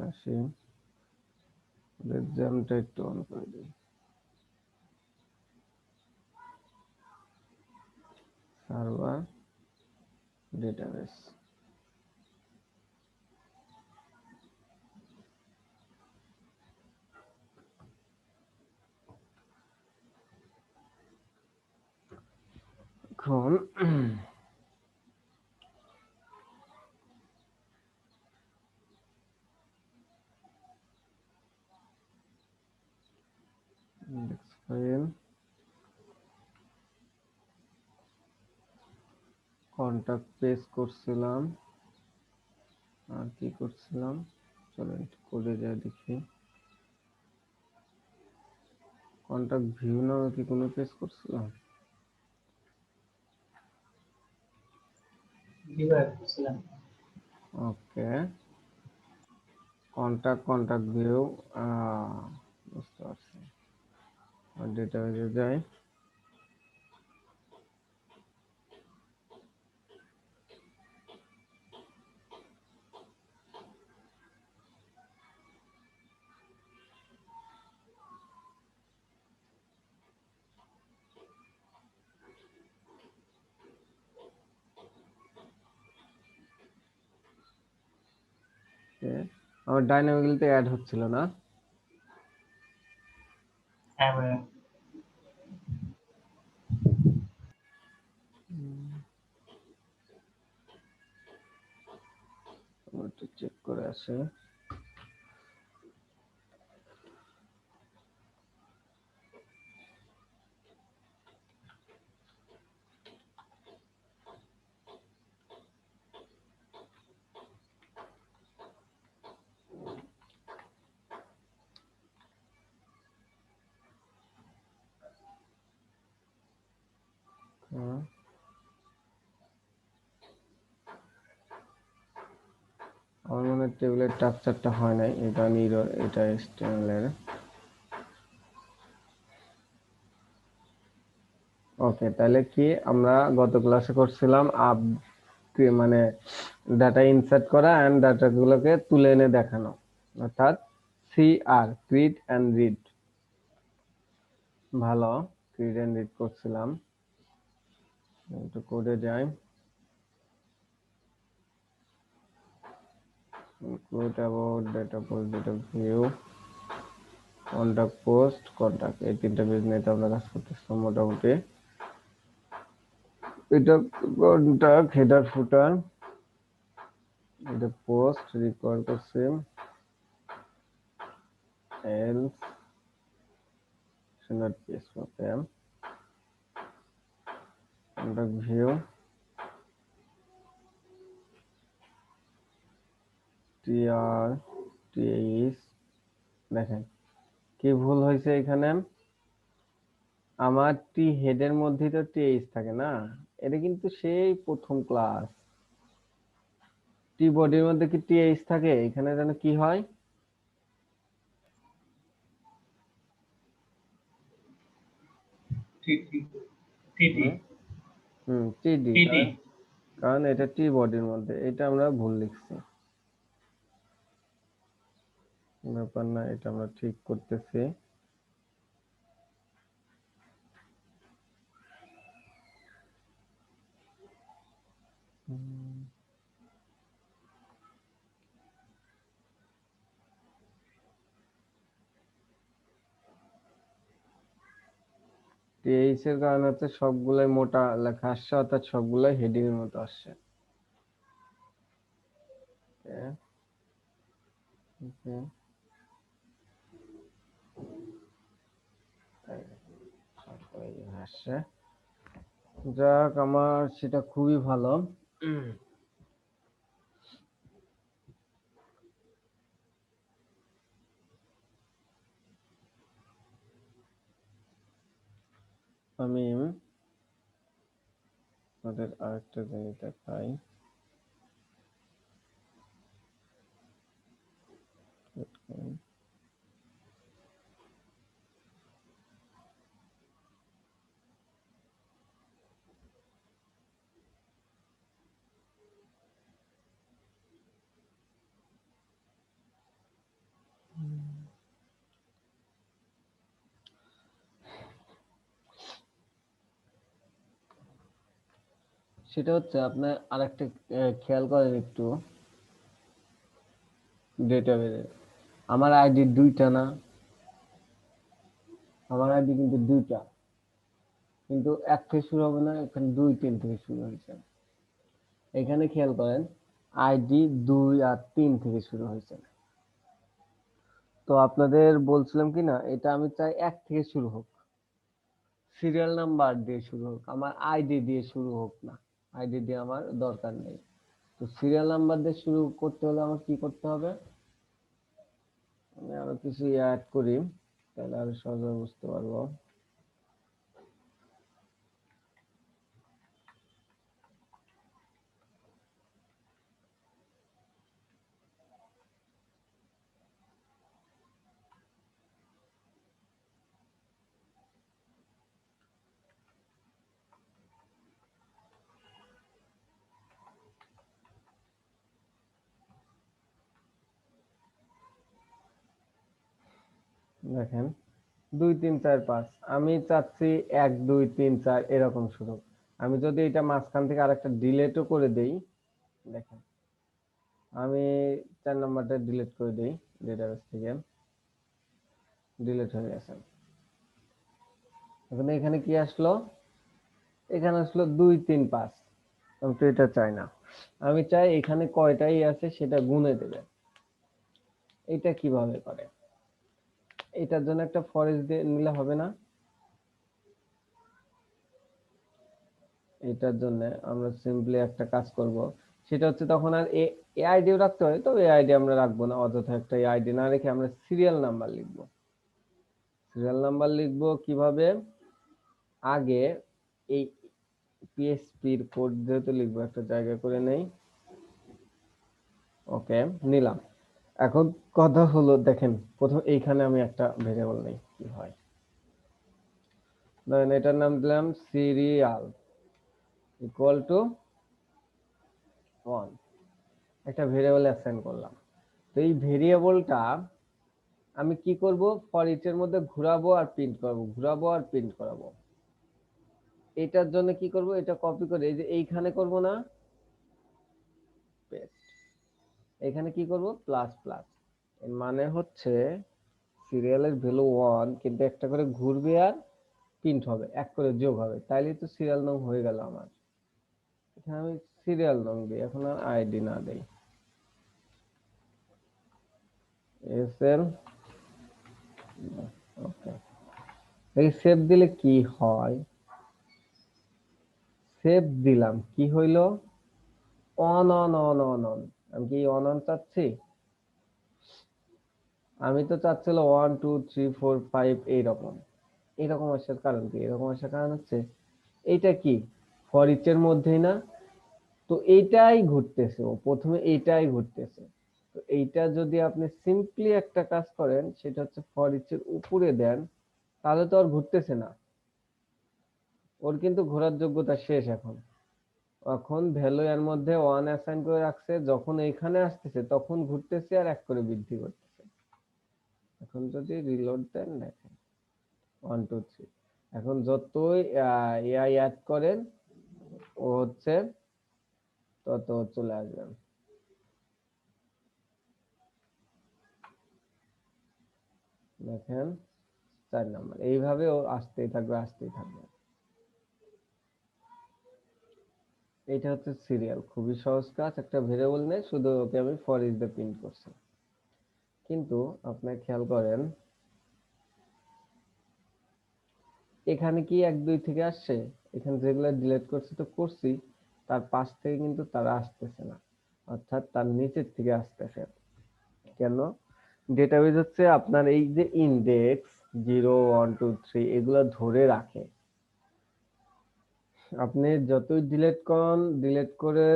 আসি, জ্যামটা একটু অন করে দিই। সার্ভার ডেটাবেস, এখন ইন্ডেক্স ফাইল, কন্টাক্ট পেজ করছিলাম, আর কি করছিলাম, চলো একটু কোডে যা দেখি। কন্টাক্ট ভিউ নামে কি কোনো পেজ করছিলাম? ওকে, কন্টাক্ট ভিউ, বুঝতে পারছি। আর ডেটাবেসে যাই, আমার ডাইনামিক্যালিতে অ্যাড হচ্ছিল না। হ্যাঁ ভাইয়া। একটু চেক করে আসে। আমার মনে হয় টেবিলের স্ট্রাকচারটা হয় নাই, এটা নিরো, এটা এক্সটার্নাল এর। ওকে, তাহলে কি আমরা গত ক্লাসে করছিলাম আপ, মানে ডাটা ইনসার্ট করা এন্ড ডাটাগুলোকে তুলে এনে দেখানো, অর্থাৎ সিআর, ক্রিড এন্ড রিড। ভালো, ক্রিড এন্ড রিড করছিলাম। একটু কোডে যাই, include about data post, data view, contact post, contact, এই তিনটা পেজ নিয়ে তো আমরা কাজ করতেছি মোটামুটি। এটা কন্টাক্ট, হেডার, ফুটার, এটা পোস্ট রিকোয়ার করছি, else not page, okay, contact view, TR, TH. দেখেন কি ভুল হয়েছে এখানে, আমার টি হেডের মধ্যে তো টিএইচ থাকে না, এটা কিন্তু সেই প্রথম ক্লাস। টি বডির মধ্যে কি টিএইচ থাকে? এখানে যেন কি হয়, টিডি, কারণ এটা টি বডির মধ্যে, এটা আমরা ভুল লিখছি। ব্যাপার না, এটা আমরা ঠিক করতেছি। টিএইচ এর কারণে হচ্ছে সবগুলাই মোটা লেখা আসছে, অর্থাৎ সবগুলাই হেডিং এর মতো আসছে। আসছে, যাক, আমার সেটা খুবই ভালো। আমি আমাদের আরেকটা জিনিস দেখাই, সেটা হচ্ছে আপনার আরেকটা খেয়াল করেন একটু ডেটাবেজে, আমার আইডি দুইটা না, আমার আইডি কিন্তু দুইটা, কিন্তু এক থেকে শুরু হবে না, এখানে 2 3 থেকে শুরু হয়েছে। এখানে খেয়াল করেন আইডি 2 আর 3 থেকে শুরু হয়েছে। তো আপনাদের বলছিলাম কি না, এটা আমি চাই 1 থেকে শুরু হোক, সিরিয়াল নাম্বার দিয়ে শুরু হোক, আমার আইডি দিয়ে শুরু হোক না, আইডি দিয়ে আমার দরকার নেই। তো সিরিয়াল নাম্বার দিয়ে শুরু করতে হলে আমার কি করতে হবে, আমি আরো কিছু অ্যাড করি, তাহলে আরো সহজে বুঝতে পারবো। দেখেন 2 3 4 5, আমি চাচ্ছি 1 2 3 4 এরকম শুরু। আমি যদি এটা মাঝখান থেকে আরেকটা ডিলেটও করে দেই, দেখেন আমি 4 নাম্বারটা ডিলিট করে দেই, ডেটাবেস থেকে ডিলিট হয়ে গেছে। এখন এখানে কি আসলো, এখানে আসলো 2 3 5, আমি তো এটা চাই না, আমি চাই এখানে কয়টাই আছে সেটা গুনে দেবে। এটা কিভাবে করে, এটার জন্য একটা ফরেস্ট দিয়ে নিলে হবে না, এটার জন্য আমরা সিম্পলি একটা কাজ করব, সেটা হচ্ছে তখন আর এ আইডিও রাখতে হয়, তো এই আইডি আমরা রাখবো না, অযথা একটা আইডি না রেখে আমরা সিরিয়াল নাম্বার লিখবো। সিরিয়াল নাম্বার লিখবো কিভাবে, আগে এই পিএসপির কোড যেহেতু লিখবো, একটা জায়গা করে নেই, ওকে নিলাম। এখন কথা হলো দেখেন, প্রথম এইখানে আমি একটা ভেরিয়েবল নেই, কি হয়, ধরেন এটার নাম দিলাম সিরিয়াল ইকুয়াল টু 1, একটা ভেরিয়েবল অ্যাসাইন করলাম। তো এই ভেরিয়েবলটা আমি কি করব, ফর ইচ এর মধ্যে ঘোরাবো আর প্রিন্ট করব, ঘোরাবো আর প্রিন্ট করাবো। এটার জন্য কি করব, এটা কপি করে এই যে এইখানে করব না, পেস্ট, এখানে কি করব প্লাস প্লাস, এর মানে হচ্ছে সিরিয়ালের ভ্যালু 1, কিন্তু একটা করে ঘুরবে আর প্রিন্ট হবে, এক করে যোগ হবে, তাইলে তো সিরিয়াল নং হয়ে গেল আমার। এখানে আমি সিরিয়াল নং দিই, এখন আর আইডি না দেই, এসএল, ওকে। এই সেভ দিলে কি হয়, সেভ দিলাম কি হইলো, on on on on on, আমি কি অন অন চাচ্ছি, আমি তো চাচ্ছিল 1 2 3 4 5 এইরকম। এরকম আসার কারণ কি, এরকম আসার কারণ হচ্ছে এইটা কি ফর ইচ এর মধ্যেই না, তো এইটাই ঘুরতেছে, ও প্রথমে এইটাই ঘুরতেছে। তো এইটা যদি আপনি সিম্পলি একটা কাজ করেন, সেটা হচ্ছে ফর ইচ এর উপরে দেন, তাহলে তো আর ঘুরতেছে না, ওর কিন্তু ঘোরার যোগ্যতা শেষ এখন। এখন ভ্যালু এর মধ্যে 1 অ্যাসাইন করে রাখছে, যখন এইখানে আসতেছে তখন ঘুরতেছে আর এক করে বৃদ্ধি করতেছে। এখন যদি রিলোড দেন দেখেন 1 2 3, এখন যতই এআই অ্যাড করেন ও হচ্ছে তত চলে আসবেন। দেখেন 4 নাম্বার, এইভাবে ও আসতেই থাকবে আসতেই থাকবে। এটা হচ্ছে সিরিয়াল, খুবই সহজ কাজ, একটা ভেরিয়েবল নেই, শুধু ওকে আমি ফর ইচ দিয়ে প্রিন্ট করছি। কিন্তু আপনি খেয়াল করেন এখানে কি 1 2 থেকে আসছে, এখানে যেগুলো ডিলিট করছি তো করছি, তার পাশ থেকে কিন্তু তারা আসতেছে না, অর্থাৎ তার নিচের থেকে আসতেছে। কেন, ডেটাবেজ হচ্ছে আপনার এই যে ইন্ডেক্স 0 1 2 3 এগুলো ধরে রাখে, আপনি যতই ডিলিট করুন, ডিলিট করে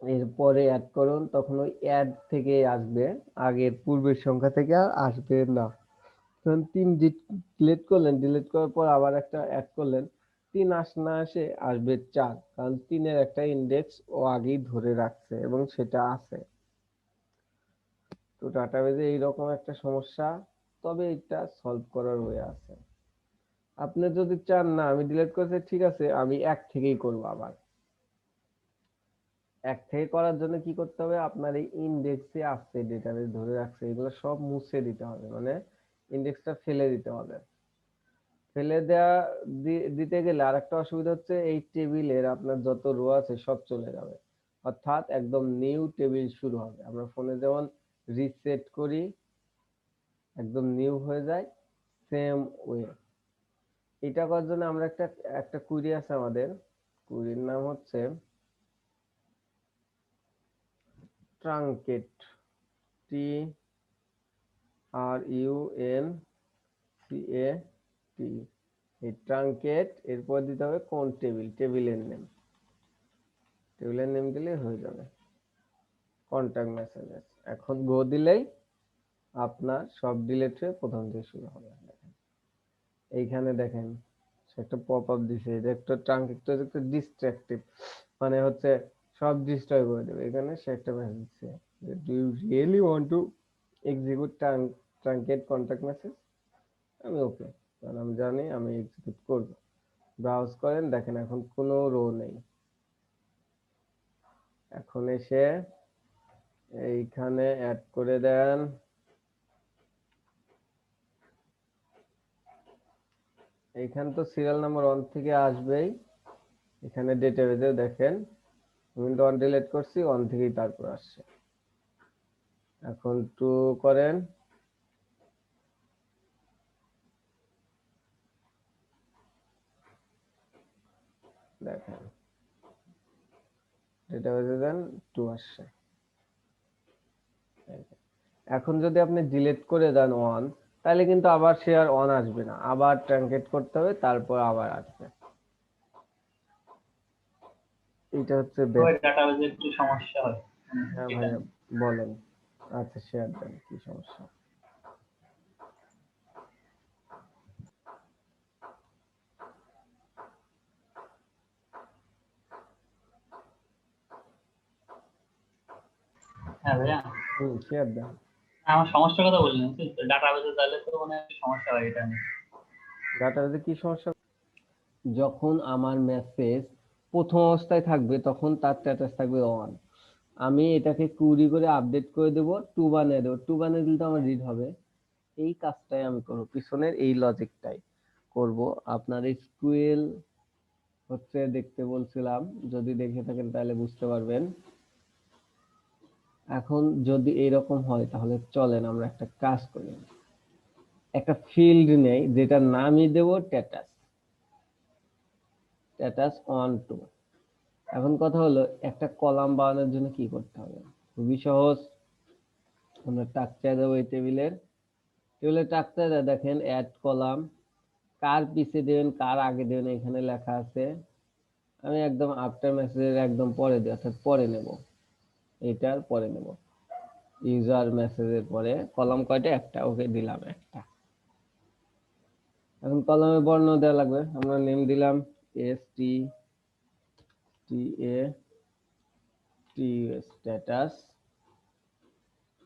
এরপরে অ্যাড করুন, তখন ওই অ্যাড থেকে আসবে, আগের পূর্বের সংখ্যা থেকে আর আসবে না। ধরুন 3 ডিলিট করলেন, ডিলিট করার পর আবার একটা অ্যাড করলেন, 3 না আসে, আসবে 4, কারণ 3-এর একটা ইন্ডেক্স ও আগেই ধরে রাখছে এবং সেটা আছে। তো ডাটাবেজে এইরকম একটা সমস্যা, তবে এটা সলভ করার ওয়ে আছে। আপনি যদি চান না আমি ডিলিট করতে, ঠিক আছে আমি 1 থেকেই করবো আবার, এক থেকে করার জন্য কি করতে হবে, আপনার এই ইন্ডেক্সে আছে ডেটাবেস ধরে রাখছে এগুলো সব মুছে দিতে হবে, মানে ইন্ডেক্সটা ফেলে দিতে হবে। ফেলে দেওয়া দিতে গেলে আরেকটা অসুবিধা হচ্ছে এই টেবিলের আপনার যত রো আছে সব চলে যাবে, অর্থাৎ একদম নিউ টেবিল শুরু হবে। আমরা ফোনে যেমন রিসেট করি একদম নিউ হয়ে যায়, সেম ওয়ে এটা করার জন্য আমরা একটা একটা কুইরি আছে আমাদের, কুইরির নাম হচ্ছে truncate, T are U N C এ টি। এই ট্রাঙ্কেট এরপর দিতে হবে কোন টেবিল, টেবিলের নেম, টেবিলের নেম দিলেই হয়ে যাবে কন্ট্যাক্ট মেসেজেস। এখন গো দিলেই আপনার সব ডিলিট হয়ে প্রথম থেকে শুরু হবে। এইখানে দেখেন একটা পপ আপ দিছে, এটা একটা ট্রাঙ্কেট একটা ডিস্ট্রাকটিভ, মানে হচ্ছে সব ডিস্ট্রয় করে দেবে। এখানে সে একটা মেসেজ দিচ্ছে, do you really want to execute truncate contact message. আমি ওকে, কারণ আমি জানি আমি এক্সিকিউট করব। ব্রাউজ করেন, দেখেন এখন কোনো রো নেই। এখন এসে এইখানে অ্যাড করে দেন, এইখানে তো সিরিয়াল নাম্বার 1 থেকে আসবেই। এখানে ডেটাবেজে দেখেন আমি 1 ডিলিট করছি, 1 থেকেই তারপর আসছে। এখন 2 করেন, দেখেন ডেটাবেজে দেন 2 আসছে। এখন যদি আপনি ডিলিট করে দেন 1, তাহলে কিন্তু আবার সে আর 1 আসবে না, আবার ট্রাঙ্কেট করতে হবে, তারপর আবার আসবে। এটা হচ্ছে ডাটাবেজে একটু সমস্যা হয়। হ্যাঁ এটা ভাইয়া বলেন। আচ্ছা শেয়ার দেন, কি সমস্যা? হ্যাঁ ভাইয়া, শেয়ার দেন। আমার সমস্যার কথা বললেন, ডাটাবেজে তাহলে তো মানে সমস্যা হয় এটা নিয়ে। ডাটাবেজে কি সমস্যা? যখন আমার মেসেজ প্রথম অবস্থায় থাকবে তখন তার স্ট্যাটাস থাকবে 1, আমি এটাকে কুড়ি করে আপডেট করে দেব, 2 বানিয়ে দেবো, 2 বানিয়ে দিলে তো আমার রিড হবে। এই কাজটাই আমি করবো, পিছনের এই লজিকটাই করব। আপনার এসকিউএল হচ্ছে দেখতে বলছিলাম, যদি দেখে থাকেন তাহলে বুঝতে পারবেন। এখন যদি এইরকম হয় তাহলে চলেন আমরা একটা কাজ করি, একটা ফিল্ড নেই যেটার নামই দেব স্ট্যাটাস, স্ট্যাটাস 1 2। এখন কথা হলো একটা কলাম বানানোর জন্য কি করতে হবে, খুবই সহজ। আমরা স্ট্রাকচার দেবো এই টেবিলের, টেবিলের স্ট্রাকচারে দেখেন অ্যাড কলাম, কার পিছে দেবেন কার আগে দেবেন এখানে লেখা আছে। আমি একদম আফটার মেসেজের একদম পরে দিই, অর্থাৎ পরে নেব, এটার পরে নেব। ইউজার মেসেজের পরে কলাম কয়টা, একটা, ওকে দিলাম একটা। এখন কলামের বর্ণ দেওয়া লাগবে, আমরা নেম দিলাম এস টি টি এ টি স্ট্যাটাস।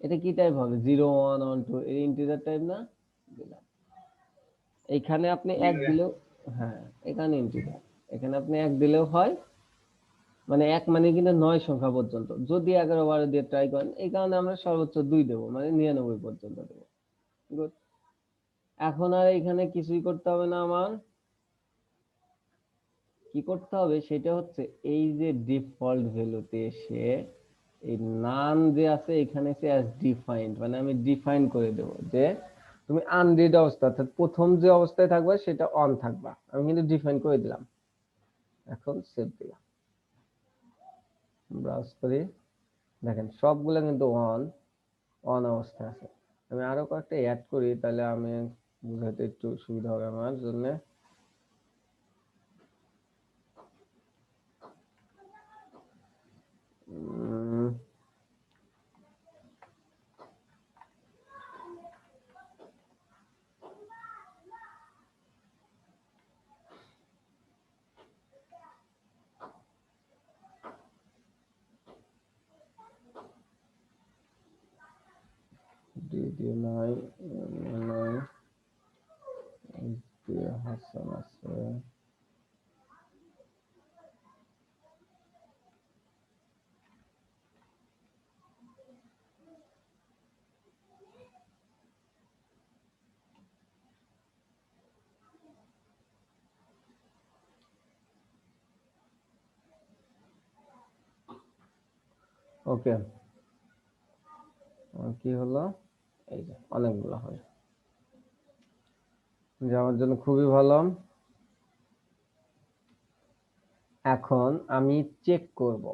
এটা কি টাইপ হবে, 0 1 1 2, এর ইন্টিজার টাইপ না, দিলাম। এখানে আপনি জি এক ভাইয়া। দিলেও, হ্যাঁ এখানে ইন্টিজার, এখানে আপনি এক দিলেও হয়, মানে এক মানে কিন্তু 9 সংখ্যা পর্যন্ত, যদি 11 12 দিয়ে ট্রাই করেন। এই কারণে আমরা সর্বোচ্চ 2 দেবো, মানে 99 পর্যন্ত দেবো। গুড। এখন আর এখানে কিছুই করতে হবে না আমার, কি করতে হবে সেটা হচ্ছে এই যে ডিফল্ট ভ্যালুতে এসে এই নাম যে আছে এখানে এসে অ্যাজ ডিফাইন্ড, মানে আমি ডিফাইন করে দেবো যে তুমি আনরিড অবস্থা, অর্থাৎ প্রথম যে অবস্থায় থাকবে সেটা অন থাকবা, আমি কিন্তু ডিফাইন করে দিলাম। এখন সেভ দিলাম, ব্রাউজ করি, দেখেন সবগুলো কিন্তু অন অন অবস্থায় আছে। আমি আরো কয়েকটা অ্যাড করি, তাহলে আমি বুঝাতে একটু সুবিধা হবে আমার জন্য। ডিডি নাই, নাই, হাসান আছে, ওকে, কি হলো, এই যে অনেকগুলো হবে, যে আমার জন্য খুবই ভালো। এখন আমি চেক করব,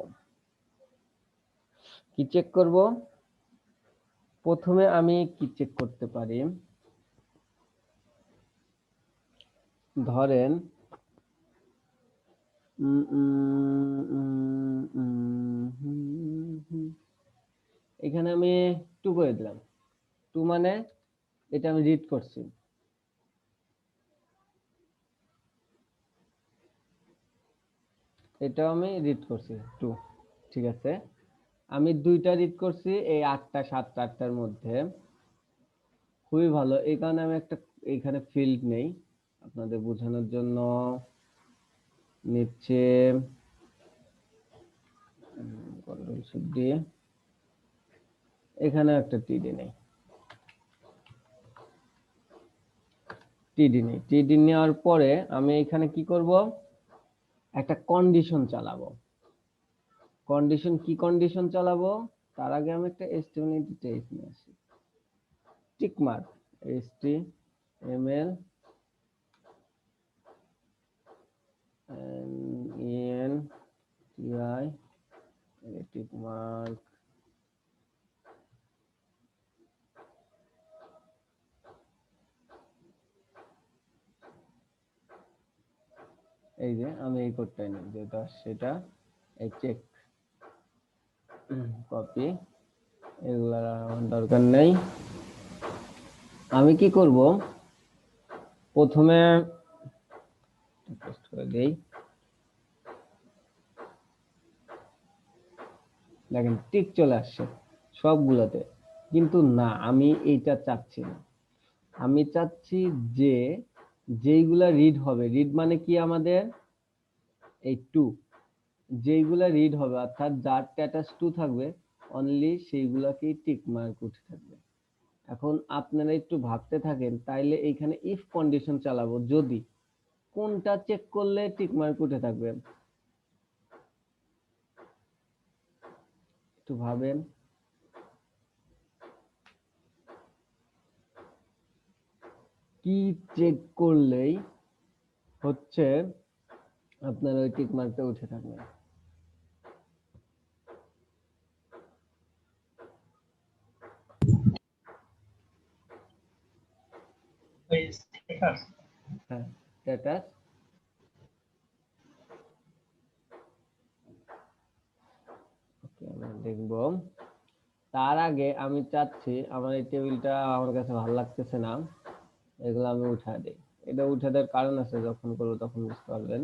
কি চেক করব? প্রথমে আমি কি চেক করতে পারি, ধরেন এখানে আমি 2 করে দিলাম। 2 মানে এটা আমি রিড করছি, এটাও আমি রিড করছি 2, ঠিক আছে। আমি 2টা রিড করছি এই 8টা 7টা 8টার মধ্যে, খুবই ভালো। এই কারণে আমি একটা এখানে ফিল্ড নেই, আপনাদের বোঝানোর জন্য নিচে কন্ট্রোল শিফট দিয়ে এখানে একটা টিডি নেই, টিডি নেই। টিডি নেওয়ার পরে আমি এখানে কি করব, একটা কন্ডিশন চালাবো। কন্ডিশন, কি কন্ডিশন চালাবো, তার আগে আমি একটা html টেক্সট নিয়ে আসি, tick mark html tick mark, এই যে আমি এই কোডটাই নিই, যেটা সেটা এই চেক কপি, এগুলার আমার দরকার নেই। আমি কি করব, প্রথমে পেস্ট করে দেই, দেখেন টিক চলে আসছে সবগুলোতে, কিন্তু না, আমি এইটা চাচ্ছি না। আমি চাচ্ছি যে যেইগুলা রিড হবে, রিড মানে কি আমাদের এই 2, যেইগুলা রিড হবে অর্থাৎ যার স্ট্যাটাস 2 থাকবে অনলি সেইগুলাকেই টিক মার্ক উঠে থাকবে। এখন আপনারা একটু ভাবতে থাকেন, তাইলে এইখানে ইফ কন্ডিশন চালাবো, যদি কোনটা চেক করলে টিক মার্ক উঠে থাকবে, একটু ভাবেন। কি চেক করলেই হচ্ছে আপনার ওই টিক মার্কটা উঠে থাকবে? ওই স্ট্যাটাস। হ্যাঁ, স্ট্যাটাস। ওকে, আমরা দেখবো। তার আগে আমি চাচ্ছি, আমার এই টেবিলটা আমার কাছে ভালো লাগতেছে না, এগুলো আমি উঠায় দিই। এটা উঠে দেওয়ার কারণ আছে, যখন করবো তখন বুঝতে পারবেন।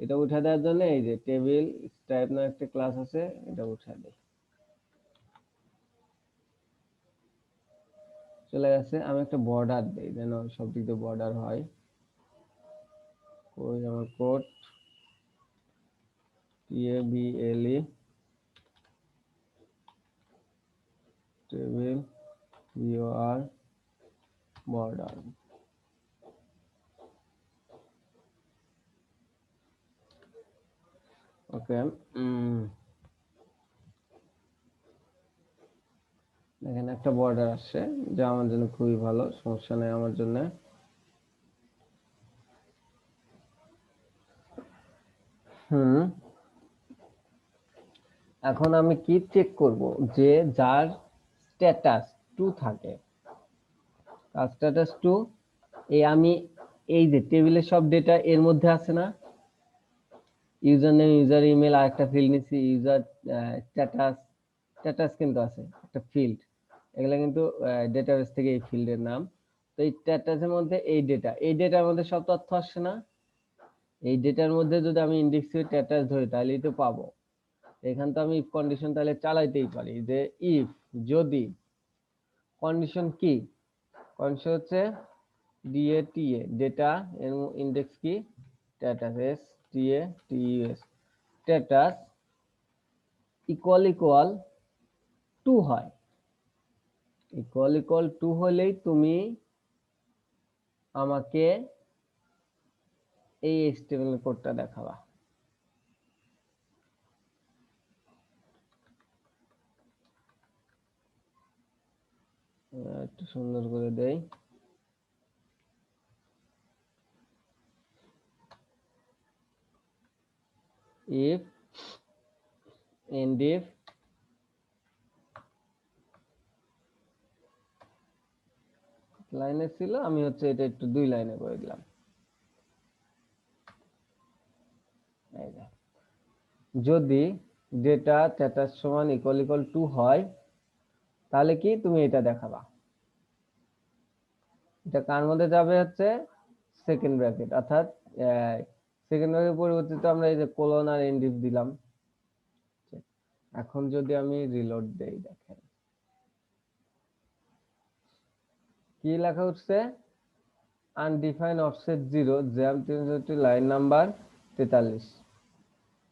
এটা উঠে দেওয়ার জন্য এই যে টেবিল টাইপ নামে একটা ক্লাস আছে, এটা উঠে দিই। চলে গেছে। আমি একটা বর্ডার দিই যেন সব দিক দিয়ে বর্ডার হয়। কই আমার কোড, table table bor border. Okay, দেখেন একটা বর্ডার আসছে, যা আমার জন্য খুবই ভালো, সমস্যা নেই আমার জন্য। এখন আমি কি চেক করব, যে যার স্ট্যাটাস 2 থাকে, তার স্ট্যাটাস 2, এই আমি এই যে টেবিলের সব ডেটা এর মধ্যে আছে না, ইউজার নেম, ইউজার ইমেল, আর একটা ফিল্ড নিচ্ছি ইউজার স্ট্যাটাস, স্ট্যাটাস কিন্তু আছে একটা ফিল্ড, এগুলা কিন্তু ডেটাবেস থেকে এই ফিল্ডের নাম। তো এই স্ট্যাটাসের মধ্যে এই ডেটার মধ্যে সব তথ্য আসছে না, এই ডেটার মধ্যে যদি আমি ইন্ডেক্স স্ট্যাটাস ধরি তাহলেই তো পাবো। এখান তো আমি ইফ কন্ডিশন তাহলে চালাইতেই পারি, যে ইফ, যদি, কন্ডিশন কি, কন্ডিশন হচ্ছে DATA, ডেটা এর ইন্ডেক্স কি, স্ট্যাটাস, STATUS, স্ট্যাটাস ইকুয়াল 2 হয়, ইকুয়াল 2 হলেই তুমি আমাকে এই HTML কোডটা দেখাবা। একটু সুন্দর করে দেই। if and if লাইনে ছিল, আমি হচ্ছে এটা একটু 2 লাইনে করে দিলাম। এই যে, যদি ডেটা স্ট্যাটাস সমান ইকুয়াল টু হয়, তাহলে কি তুমি এটা দেখাবা। এটা কার মধ্যে যাবে হচ্ছে সেকেন্ড ব্র্যাকেট, অর্থাৎ সেকেন্ড ব্র্যাকেট পরিবর্তিত আমরা এই যে কোলন আর এন্ড ইফ দিলাম। এখন যদি আমি রিলোড দেই, দেখেন কি লেখা উঠছে, undefined offset 0 jam 360 line number 43।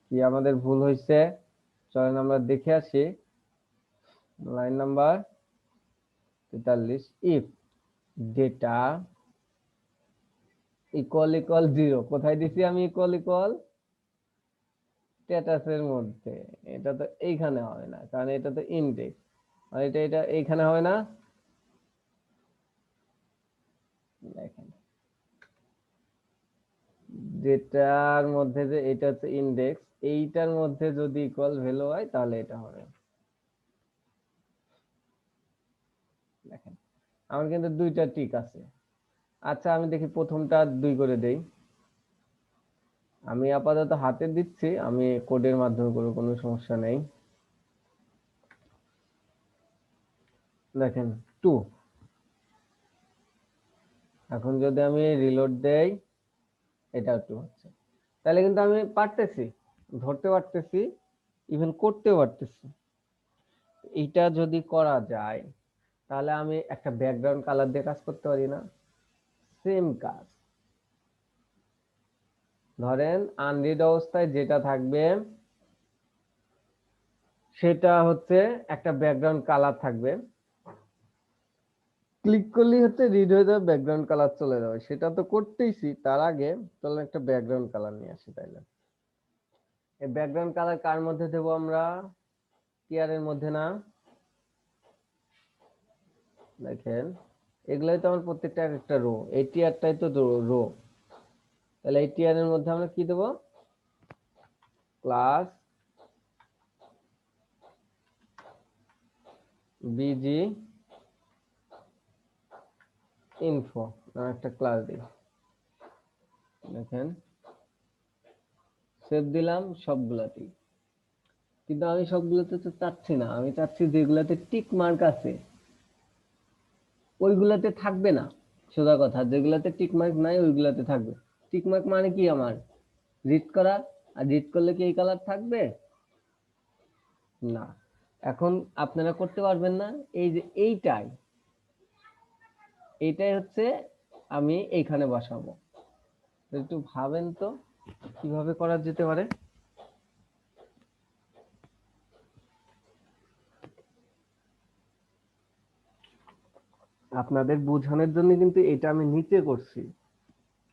কি আমাদের ভুল হয়েছে, চলেন আমরা দেখে আসি। Line number 43, if data equal 0, কোথায় দিছি আমি ইকুয়াল স্ট্যাটাসের মধ্যে। এটা তো এইখানে হবে না, কারণ এটা তো ইনডেক্স, আর এটা এইখানে হবে না। দেখেন ডেটার মধ্যে যে এটা হচ্ছে ইনডেক্স, এইটার মধ্যে যদি ইকুয়াল ভ্যালু হয় তাহলে এটা হবে। দেখেন আমার কিন্তু 2টা টিক আছে। আচ্ছা আমি দেখি প্রথমটা 2 করে দেই। আমি আপাতত হাতে দিচ্ছি, আমি কোডের মাধ্যমে করব, কোনো সমস্যা নেই। দেখেন 2। এখন যদি আমি রিলোড দেই, এটা 2 হচ্ছে। তাহলে কিন্তু আমি পারতেছি, ধরতে পারতেছি, ইভেন করতেও পারতেছি। এটা যদি করা যায়, তাহলে আমি একটা ব্যাকগ্রাউন্ড কালার দিয়ে কাজ করতে পারি না? সেম কাজ। ধরেন আনরিড অবস্থায় যেটা থাকবে সেটা হচ্ছে একটা ব্যাকগ্রাউন্ড কালার থাকবে, ক্লিক করলেই হচ্ছে রিড হয়ে যাবে, ব্যাকগ্রাউন্ড কালার চলে যাবে। সেটা তো করতেইছি, তার আগে চলেন একটা ব্যাকগ্রাউন্ড কালার নিয়ে আসি। তাইলে এই ব্যাকগ্রাউন্ড কালার কার মধ্যে দেব আমরা, টিআর এর মধ্যে না? দেখেন এগুলাই তো আমার প্রত্যেকটা একটা রো, এই টিআরটাই তো রো। তাহলে এই টিআর এর মধ্যে আমরা কি দেব, ক্লাস বিজি ইনফো একটা ক্লাস দিই। দেখেন সেভ দিলাম সবগুলাতেই, কিন্তু আমি সবগুলোতে তো চাচ্ছি না, আমি চাচ্ছি যেগুলাতে টিক মার্ক আছে ওইগুলাতে থাকবে না। সোজা কথা, যেগুলাতে টিক মার্ক নাই ওইগুলাতে থাকবে। টিক মার্ক মানে কি, আমার রিড করা, আর রিড করলে কি এই কালার থাকবে না। এখন আপনারা করতে পারবেন না, এই যে এইটাই হচ্ছে আমি এইখানে বসাবো। একটু ভাবেন তো কিভাবে করা যেতে পারে। আপনাদের বোঝানোর জন্য কিন্তু এটা আমি নিচে করছি,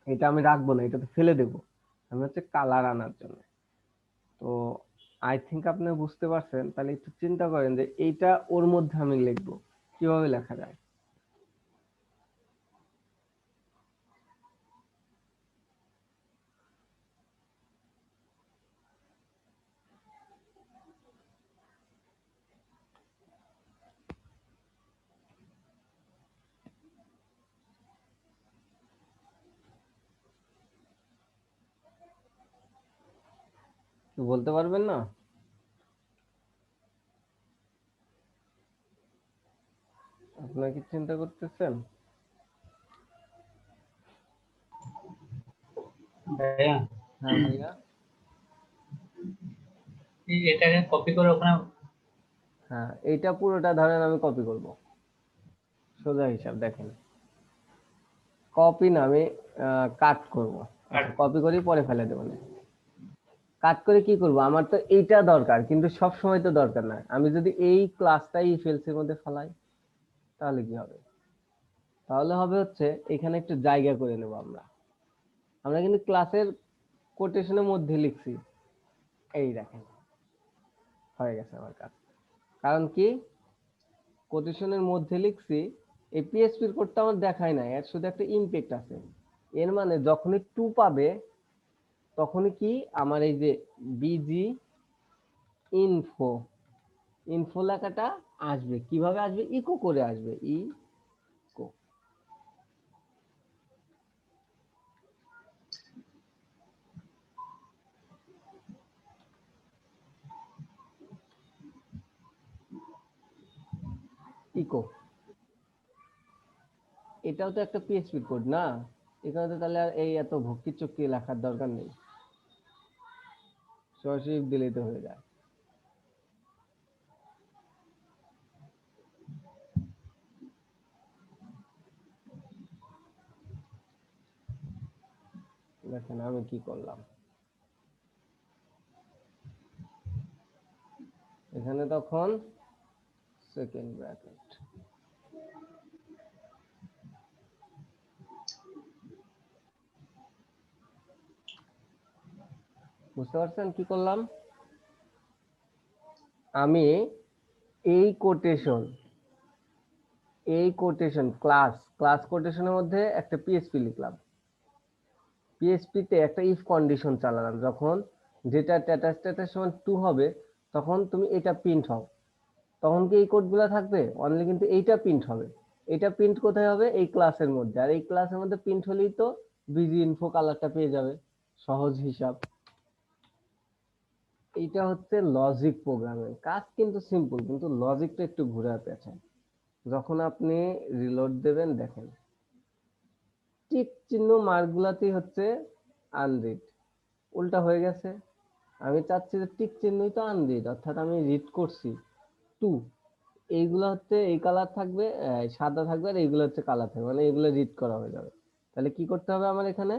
এটা আমি রাখবো না, এটা তো ফেলে দেবো। আমি হচ্ছে কালার আনার জন্য। তো আই থিঙ্ক আপনি বুঝতে পারছেন। তাহলে একটু চিন্তা করেন যে এইটা ওর মধ্যে আমি লিখবো, কিভাবে লেখা যায়। বলতে পারবেন না? আপনারা কি চিন্তা করতেছেন? ভাইয়া হ্যাঁ ভাইয়া। এটাকে কপি করে ওখানে হ্যাঁ এইটা পুরোটা ধরেন আমি কপি করব, সোজা হিসাব। দেখেন কপি না, আমি কাট করব। আচ্ছা কপি করি পরে ফেলে দেবো না। কাট করে কি করব, আমার তো এইটা দরকার, কিন্তু সব সময় তো দরকার না। আমি যদি এই ক্লাসটাই ফেলসের মধ্যে ফেলাই তাহলে কি হবে, তাহলে হবে হচ্ছে এখানে একটু জায়গা করে নেব আমরা। আমরা কিন্তু ক্লাসের কোটেশনের মধ্যে লিখছি, এই দেখেন হয়ে গেছে আমার কাজ। কারণ কি, কোটেশনের মধ্যে লিখছি, এই পিএসপির কোডটা আমার দেখায় না, এর শুধু একটা ইমপ্যাক্ট আছে। এর মানে যখনই 2 পাবে তখনই কি আমার এই যে বিজি ইনফো ইনফো লেখাটা আসবে। কিভাবে আসবে? ইকো করে আসবে, ইকো। ইকো, এটাও তো একটা পিএসপি কোড না? এখানে তো তাহলে আর এই এত ভক্তি চক্কি লেখার দরকার নেই, সরাসরি দিলেই তো হয়ে যায়। দেখেন আমি কি করলাম, এখানে তখন সেকেন্ড ব্র্যাকেট, বুঝতে পারছেন কি করলাম? আমি এই কোটেশন ক্লাস কোটেশনের মধ্যে একটা পিএসপি লিখলাম, পিএসপি তে একটা ইফ কন্ডিশন চালালাম, যখন যেটা স্ট্যাটাস সমান 2 হবে তখন তুমি এটা প্রিন্ট হও, তখন কি এই কোডগুলো থাকবে? অনলি কিন্তু এইটা প্রিন্ট হবে। এটা প্রিন্ট কোথায় হবে? এই ক্লাসের মধ্যে, আর এই ক্লাসের মধ্যে প্রিন্ট হলেই তো বিজি ইনফো কালারটা পেয়ে যাবে। সহজ হিসাব। এইটা হচ্ছে লজিক প্রোগ্রামের কাজ, কিন্তু সিম্পল, কিন্তু লজিকটা একটু ঘুরে পেঁচে। যখন আপনি রিলোড দেবেন দেখেন টিক চিহ্ন মার্কগুলাতেই হচ্ছে আনরিড, উল্টা হয়ে গেছে। আমি চাচ্ছি যে টিক চিহ্নই তো আনরিড, অর্থাৎ আমি রিড করছি 2, এইগুলো হচ্ছে এই কালার থাকবে, সাদা থাকবে, আর এইগুলো হচ্ছে কালার থাকবে, মানে এগুলো রিড করা হয়ে যাবে। তাহলে কি করতে হবে আমার এখানে?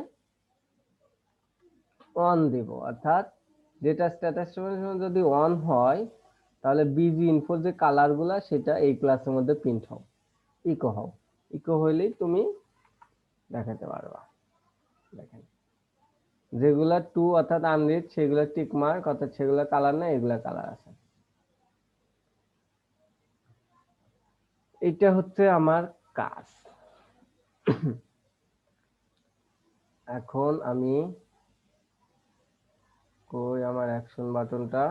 অন দিব, অর্থাৎ যেটা স্ট্যাটাস যদি অন হয় তাহলে বিজি ইনফো যে কালার গুলা সেটা এই ক্লাসের মধ্যে প্রিন্ট হও, ইকো হও। ইকো হইলেই তুমি দেখাতে পারবা। দেখেন যেগুলা 2 অর্থাৎ আনরিড সেগুলো টিক মার্ক, অর্থাৎ সেগুলো কালার না, এগুলা কালার আছে। এটা হচ্ছে আমার কাজ। এখন আমি কই আমার অ্যাকশন বাটনটা,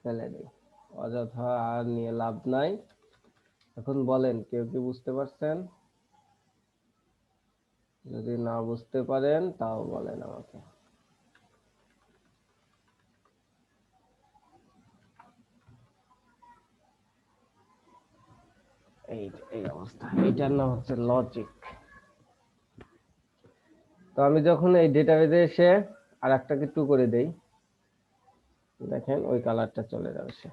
ফেলে দিই, অযথা আর নিয়ে লাভ নাই। এখন বলেন কেউ কি বুঝতে পারছেন? যদি না বুঝতে পারেন তাও বলেন আমাকে। এই এই অবস্থা, এইটার নাম হচ্ছে লজিক। তো আমি যখন এই ডেটাবেজে এসে আর একটাকে 2 করে দেই, দেখেন ওই কালারটা চলে যাবে, সে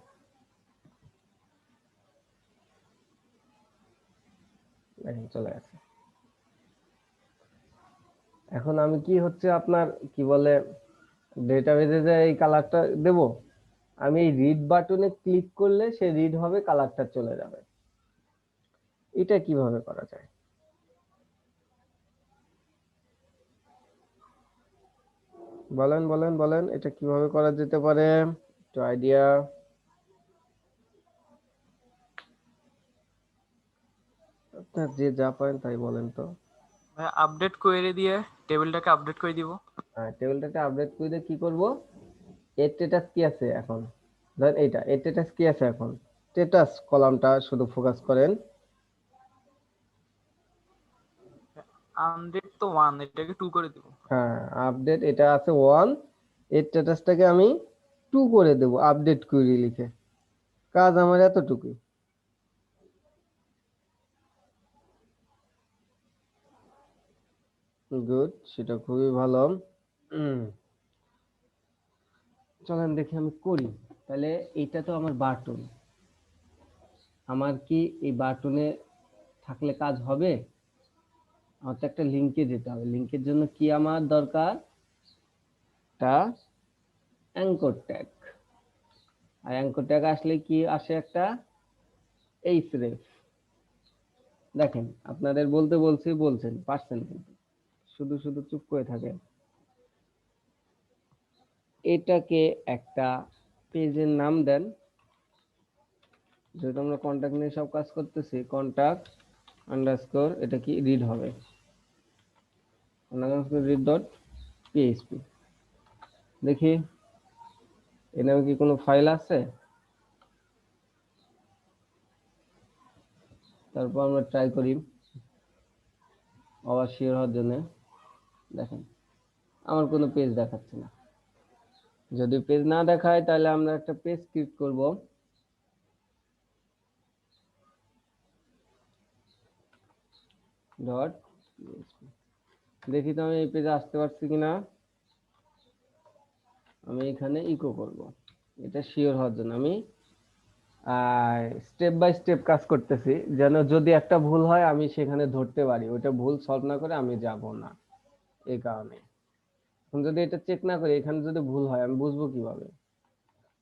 দেখেন চলে গেছে। এখন আমি কি হচ্ছে আপনার কি বলে ডেটাবেজে যে এই কালারটা দেব, আমি এই রিড বাটনে ক্লিক করলে সে রিড হবে, কালারটা চলে যাবে। এটা কিভাবে করা যায়? বলেন বলেন বলেন, এটা কিভাবে করা যেতে পারে? একটু আইডিয়া। আপনার যে যা পারেন তাই বলেন তো। আপডেট কোয়েরি দিয়ে টেবিলটাকে আপডেট করে দিব। হ্যাঁ, টেবিলটাকে আপডেট করে দিয়ে কি করব? এর স্ট্যাটাস কি আছে এখন? ধরেন এইটা এর স্ট্যাটাস কি আছে এখন? স্ট্যাটাস কলামটা শুধু ফোকাস করেন। আপডেট তো 1, এটাকে 2 করে দিব। হ্যাঁ, আপডেট এটা আছে 1, এর স্ট্যাটাসটাকে আমি 2 করে দেব আপডেট কুইরি লিখে। কাজ আমার এতটুকুই। গুড, সেটা খুবই ভালো। চলেন দেখি আমি করি। তাহলে এইটা তো আমার বাটন, আমার কি এই বাটনে থাকলে কাজ হবে? আমার তো একটা লিঙ্কে যেতে হবে, লিঙ্কের জন্য কি আমার দরকার? একটা অ্যাঙ্কর ট্যাগ। আর অ্যাঙ্কর ট্যাগ আসলে কি আসে? একটা এইচরেফ। দেখেন আপনাদের বলতে বলছি, বলছেন পারছেন, কিন্তু শুধু শুধু চুপ করে থাকেন। এটাকে একটা পেজের নাম দেন, যেহেতু আমরা কন্টাক্ট নিয়ে সব কাজ করতেছি, কন্টাক্ট আন্ডারস্কোর এটা কি রিড হবে, আন্ডারস্কোর রিড ডট পিএইচপি। দেখি এর নামে কি কোনো ফাইল আছে। তারপর আমরা ট্রাই করি আবার শিওর হওয়ার জন্য। দেখেন আমার কোনো পেজ দেখাচ্ছে না। যদি পেজ না দেখায় তাহলে আমরা একটা পেজ ক্রিয়েট করব। ডট দেখি তো আমি এই পেজে আসতে পারছি কিনা। আমি এখানে ইকো করব, এটা শিওর হওয়ার জন্য আমি স্টেপ বাই স্টেপ কাজ করতেছি, যেন যদি একটা ভুল হয় আমি সেখানে ধরতে পারি, ওইটা ভুল সলভ না করে আমি যাব না। এই কারণে এখন যদি এটা চেক না করি, এখানে যদি ভুল হয় আমি বুঝবো কিভাবে?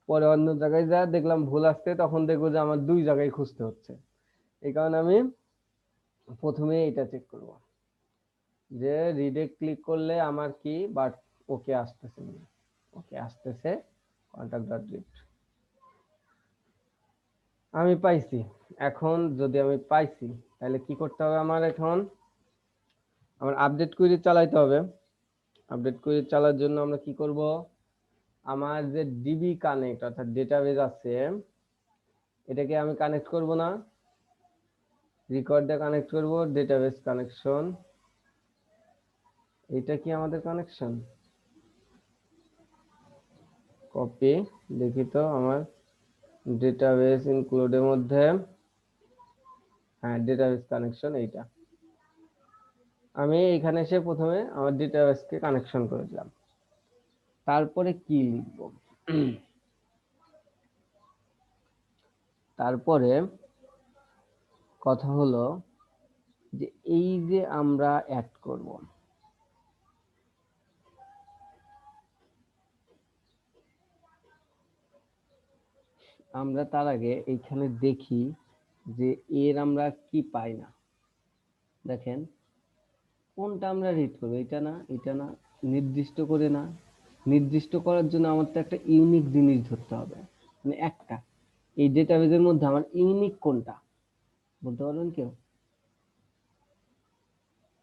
পরে অন্য জায়গায় যা দেখলাম ভুল আসছে, তখন দেখবো যে আমার দুই জায়গায় খুঁজতে হচ্ছে। এই কারণে আমি প্রথমে এটা চেক করব যে রিডে ক্লিক করলে আমার কি বাট ওকে আসতেছে না। ওকে আসতেছে, কন্টাক্ট ডট রিড আমি পাইছি। এখন যদি আমি পাইছি তাহলে কি করতে হবে? আমার এখন আমার আপডেট কুইরি চালাইতে হবে। আপডেট কুইরি চালার জন্য আমরা কি করব? আমার যে ডিবি কানেক্ট অর্থাৎ ডেটাবেজ আছে, এটাকে আমি কানেক্ট করব না, রেকর্ডে কানেক্ট করব, ডেটাবেজ কানেকশন। এটা কি আমাদের কানেকশন? কপি, দেখি তো আমার ডেটাবেস ইনক্লুডের মধ্যে, হ্যাঁ ডেটাবেস কানেকশন এইটা। আমি এখানে এসে প্রথমে আমার ডেটাবেসকে কানেকশন করে দিলাম। তারপরে কি লিখব? তারপরে কথা হলো যে এই যে আমরা অ্যাড করব, আমরা তার আগে এইখানে দেখি যে এর আমরা কি পাই না। দেখেন কোনটা আমরা রিড করবো, এটা না এটা না, নির্দিষ্ট করে না। নির্দিষ্ট করার জন্য আমার তো একটা ইউনিক জিনিস ধরতে হবে, মানে একটা এই ডেটাবেজের মধ্যে আমার ইউনিক কোনটা বলতে পারবেন কেউ?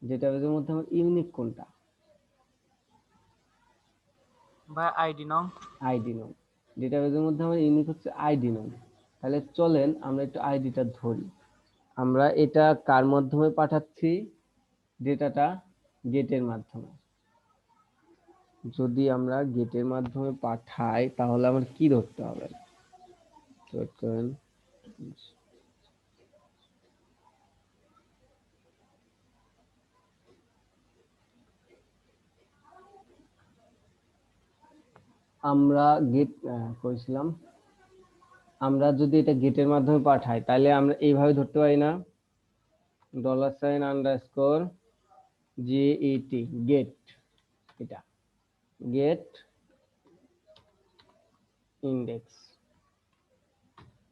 ডেটাবেজের মধ্যে আমার ইউনিক কোনটা? ভাই আইডি নং। আইডি নং। ডেটাবেজের মধ্যে আমার ইউনিক হচ্ছে আইডি নং। তাহলে চলেন আমরা একটু আইডিটা ধরি। আমরা এটা কার মাধ্যমে পাঠাচ্ছি? ডেটাটা গেটের মাধ্যমে। যদি আমরা গেটের মাধ্যমে পাঠাই তাহলে আমার কি ধরতে হবে? আমরা গেট করেছিলাম, আমরা যদি এটা গেটের মাধ্যমে পাঠাই তাহলে আমরা এইভাবে ধরতে পারি না, $_ আন্ডারস্কোর গেট, গেট, এটা গেট ইন্ডেক্স।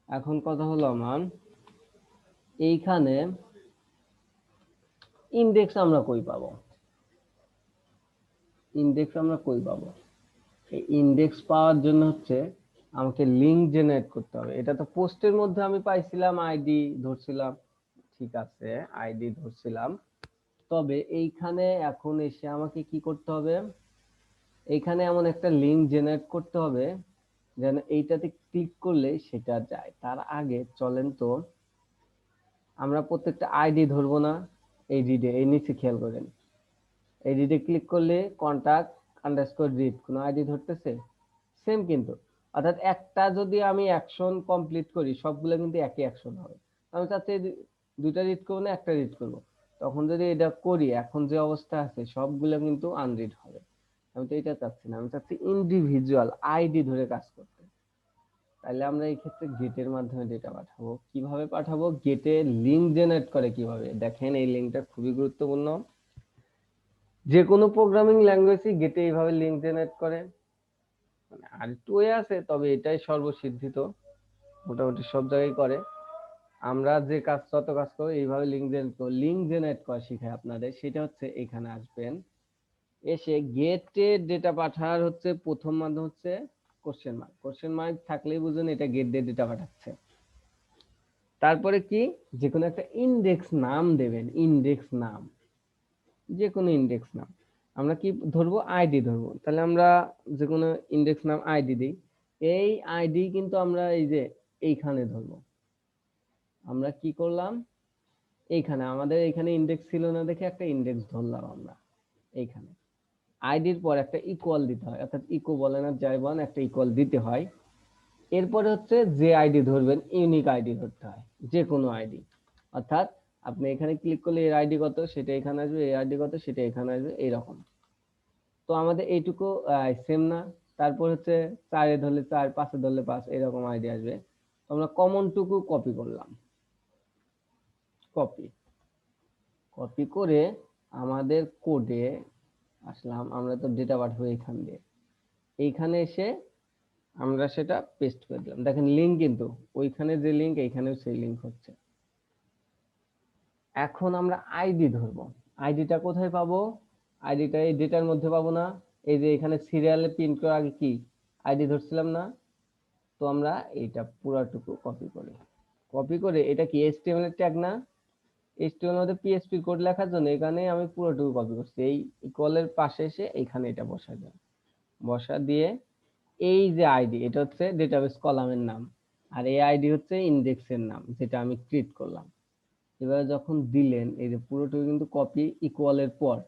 এখন কথা হলো আমার এইখানে ইন্ডেক্স আমরা কই পাবো? ইন্ডেক্স আমরা কই পাবো? এই ইন্ডেক্স পাওয়ার জন্য হচ্ছে আমাকে লিংক জেনারেট করতে হবে। এটা তো পোস্টের মধ্যে আমি পাইছিলাম, আইডি ধরছিলাম, ঠিক আছে আইডি ধরছিলাম। তবে এইখানে এখন এসে আমাকে কি করতে হবে? এইখানে এমন একটা লিংক জেনারেট করতে হবে যেন এইটাতে ক্লিক করলে সেটা যায়। তার আগে চলেন তো আমরা প্রত্যেকটা আইডি ধরবো না, এই রিডে, এই নিচে খেয়াল করেন, এই রিডে ক্লিক করলে কন্টাক্ট আন্ডারস্কোর রিড কোনো আইডি ধরতেছে? সেম কিন্তু, অর্থাৎ একটা যদি আমি অ্যাকশন কমপ্লিট করি সবগুলো কিন্তু একই অ্যাকশন হবে। আমি চাচ্ছি দুইটা রিড করবো না একটা রিড করবো, তখন যদি এটা করি এখন যে অবস্থা আছে সবগুলো কিন্তু আনরিড হবে। আমি তো এটা চাচ্ছি না, আমি চাচ্ছি ইন্ডিভিজুয়াল আইডি ধরে কাজ করতে। তাহলে আমরা এই ক্ষেত্রে গেটের মাধ্যমে ডেটা পাঠাবো। কিভাবে পাঠাবো? গেটে লিংক জেনারেট করে কিভাবে দেখেন, এই লিংকটা খুবই গুরুত্বপূর্ণ। যে কোনো প্রোগ্রামিং ল্যাঙ্গুয়েজই গেটে এইভাবে লিংক জেনারেট করে, মানে আর একটু ওয়ে আছে তবে এটাই সর্বসিদ্ধিত, মোটামুটি সব জায়গায় করে। আমরা যে কাজ যত কাজ করবো এইভাবে লিংক জেনারেট করা শিখায় আপনাদের। সেটা হচ্ছে এখানে আসবেন, এসে গেটে ডেটা পাঠার হচ্ছে প্রথম মাধ্যম হচ্ছে কোশ্চেন মার্ক। কোশ্চেন মার্ক থাকলেই বুঝুন এটা গেট দিয়ে ডেটা পাঠাচ্ছে। তারপরে কি, যে কোনো একটা ইন্ডেক্স নাম দেবেন, ইন্ডেক্স নাম, যে কোনো ইন্ডেক্স নাম। আমরা কি ধরবো, আইডি ধরবো। তাহলে আমরা যে কোনো ইন্ডেক্স নাম আইডি দিই। এই আইডি কিন্তু আমরা এই যে এইখানে ধরবো। আমরা কি করলাম, এইখানে আমাদের এইখানে ইন্ডেক্স ছিল না দেখে একটা ইন্ডেক্স ধরলাম আমরা এইখানে। আইডির পর একটা ইকুয়াল দিতে হয়, অর্থাৎ ইকো বলেন আর যাই বলেন, একটা ইকুয়াল দিতে হয়। এরপরে হচ্ছে যে আইডি ধরবেন, ইউনিক আইডি ধরতে হয়, যে কোনো আইডি। অর্থাৎ আপনি এখানে ক্লিক করলে এর আইডি কত সেটা এখানে আসবে, এর আইডি কত সেটা এখানে আসবে, এইরকম। তো আমাদের এইটুকু সেম না। তারপর হচ্ছে 4 ধরলে 4, 5 ধরলে 5, এরকম আইডি আসবে। তো আমরা কমন টুকু কপি করলাম, কপি কপি করে আমাদের কোডে আসলাম। আমরা তো ডেটা পাঠাবো এখান দিয়ে, এইখানে এসে আমরা সেটা পেস্ট করে দিলাম। দেখেন লিঙ্ক কিন্তু ওইখানে যে লিঙ্ক, এইখানেও সেই লিঙ্ক হচ্ছে। এখন আমরা আইডি ধরবো। আইডিটা কোথায় পাবো, আইডিটা এই ডেটার মধ্যে পাবো না। এই যে এখানে সিরিয়ালে প্রিন্ট করার আগে কি আইডি ধরছিলাম না। তো আমরা এইটা পুরাটুকু কপি করি, কপি করে এটা কি এইচটিএমএল এর ট্যাগ না, এইচটিএমএল এর মধ্যে পিএইচপি কোড লেখার জন্য এখানে আমি পুরোটুকু কপি করছি। এই ইকুয়ালের পাশে এসে এখানে এটা বসা যায়, বসা দিয়ে এই যে আইডি, এটা হচ্ছে ডেটাবেস কলামের নাম, আর এই আইডি হচ্ছে ইন্ডেক্সের নাম যেটা আমি ক্রিয়েট করলাম। এবারে যখন দিলেন, এই যে পুরোটুকু কিন্তু কপি, ইকুয়ালের পর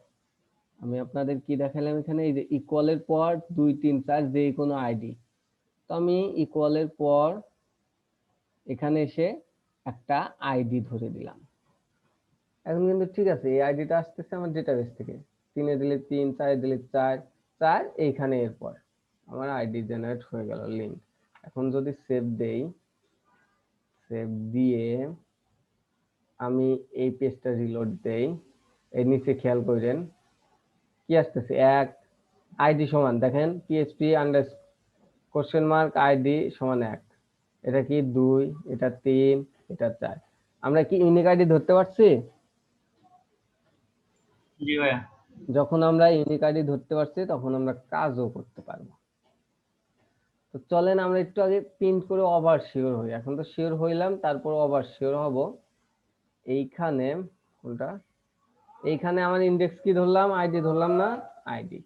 আমি আপনাদের কি দেখালাম এখানে, এই যে ইকুয়ালের পর 2, 3, 4 যে কোনো আইডি। তো আমি ইকুয়ালের পর এখানে এসে একটা আইডি ধরে দিলাম। এখন কিন্তু ঠিক আছে, এই আইডিটা আসতেছে আমার ডেটাবেস থেকে। 3 এ দিলে 3, 4 এ দিলে 4, 4 এইখানে, এরপর আমার আইডি জেনারেট হয়ে গেল লিঙ্ক। এখন যদি সেভ দেই, সেভ দিয়ে আমি এই পেজটা রিলোড দেই, এই নিচে খেয়াল করেন কি আসতেছে, 1 আইডি সমান, দেখেন PHP under question mark ID সমান 1। এটা কি 2, এটা 3, এটা 4। আমরা কি ইউনিক আইডি ধরতে পারছি? জি ভাইয়া। যখন আমরা ইউনিক আইডি ধরতে পারছি তখন আমরা কাজও করতে পারবো। তো চলেন আমরা একটু আগে প্রিন্ট করে ওভার শিওর হই। এখন তো শিওর হইলাম, তারপর ওভার শিওর হব। এইখানে কোনটা, এইখানে আমার ইন্ডেক্স কি ধরলাম, আইডি ধরলাম না, আইডি।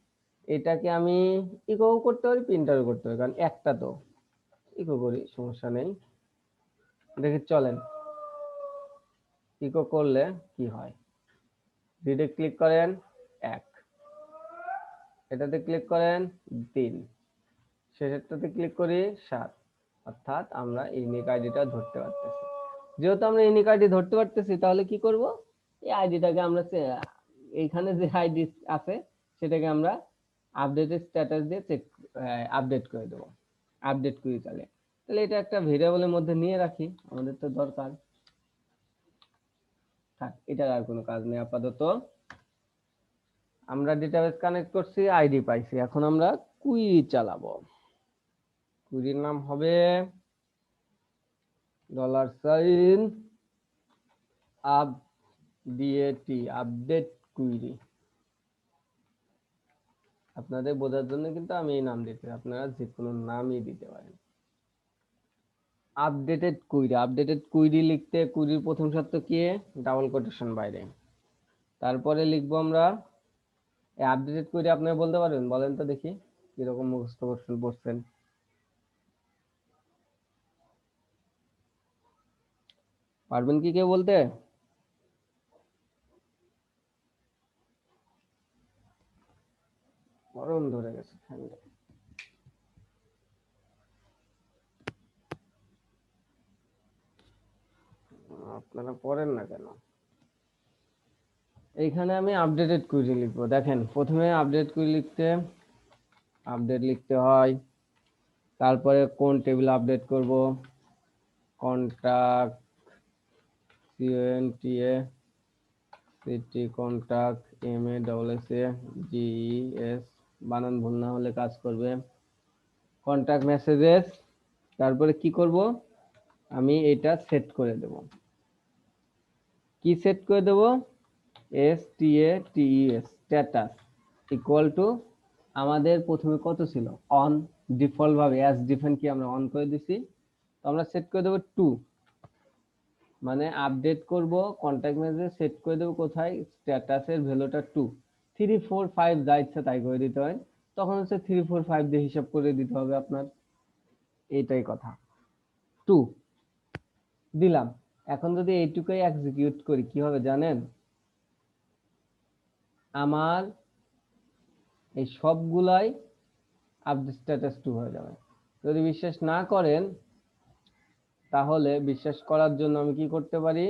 এটাকে আমি ইকো করতে পারি, প্রিন্টারও করতে পারি, কারণ একটা তো। ইকো করি, সমস্যা নেই। দেখি চলেন ইকো করলে কি হয়। রিডে ক্লিক করেন 1, এটাতে ক্লিক করেন 3, শেষেরটাতে ক্লিক করি 7। অর্থাৎ আমরা ইউনিক আইডিটা ধরতে পারতেছি। যেহেতু আমরা ইউনিক আইডি ধরতে পারতেছি, তাহলে কি করব, এই আইডিটাকে আমরা এইখানে যে আইডি আছে সেটাকে আমরা আপডেটেড স্ট্যাটাস দিয়ে চেক, আপডেট করে দেব, আপডেট করি। তাহলে এটা একটা ভেরিয়েবলের মধ্যে নিয়ে রাখি, আমাদের তো দরকার থাক, এটার আর কোনো কাজ নেই আপাতত। আমরা ডেটাবেস কানেক্ট করছি, আইডি পাইছি, এখন আমরা কুইরি চালাবো। কুইরির নাম হবে $update, আপডেট কুইরি। আপনাদের বোঝার জন্য কিন্তু আমি এই নাম দিতে, আপনারা যে কোনো নামই দিতে পারেন। আপডেটেড কুইরি, আপডেটেড কুইরি লিখতে কুইরির প্রথম শর্ত কি, ডাবল কোটেশন বাইরে। তারপরে লিখবো আমরা এই আপডেটেড কুইরি। আপনারা বলতে পারবেন, বলেন তো দেখি কিরকম মুখস্থ করছেন। পারবেন কি কেউ বলতে? গরম ধরে গেছে ঠান্ডা। আপনারা পড়েন না কেন? এইখানে আমি আপডেটেড কুইরি লিখবো। দেখেন প্রথমে আপডেট কুইরি লিখতে আপডেট লিখতে হয়, তারপরে কোন টেবিল আপডেট করব, contact, CONTA city contact, MASSAGES, বানান ভুল না হলে কাজ করবে, কন্টাক্ট মেসেজেস। তারপরে কি করব, আমি এটা সেট করে দেব। কি সেট করে দেব, STATUS, স্ট্যাটাস ইকুয়াল টু, আমাদের প্রথমে কত ছিল, অন, ডিফল্ট ভাবে অ্যাজ ডিফাইন কি আমরা অন করে দিছি, তো আমরা সেট করে দেব 2। মানে আপডেট করব, কন্ট্যাক্ট মেসেজ সেট করে দেবো কোথায়, স্ট্যাটাসের ভ্যালুটা 2, 3 4 5 যা ইচ্ছা তাই করে দিতে হয়, তখন হচ্ছে 3 4 5 দিয়ে হিসাব করে দিতে হবে আপনার, এইটাই কথা। 2 দিলাম। এখন যদি এইটুকুই এক্সিকিউট করি কি হবে জানেন, আমার এই সবগুলাই আপডেট স্ট্যাটাস 2 হয়ে যাবে। যদি বিশ্বাস না করেন তাহলে বিশ্বাস করার জন্য আমি কি করতে পারি,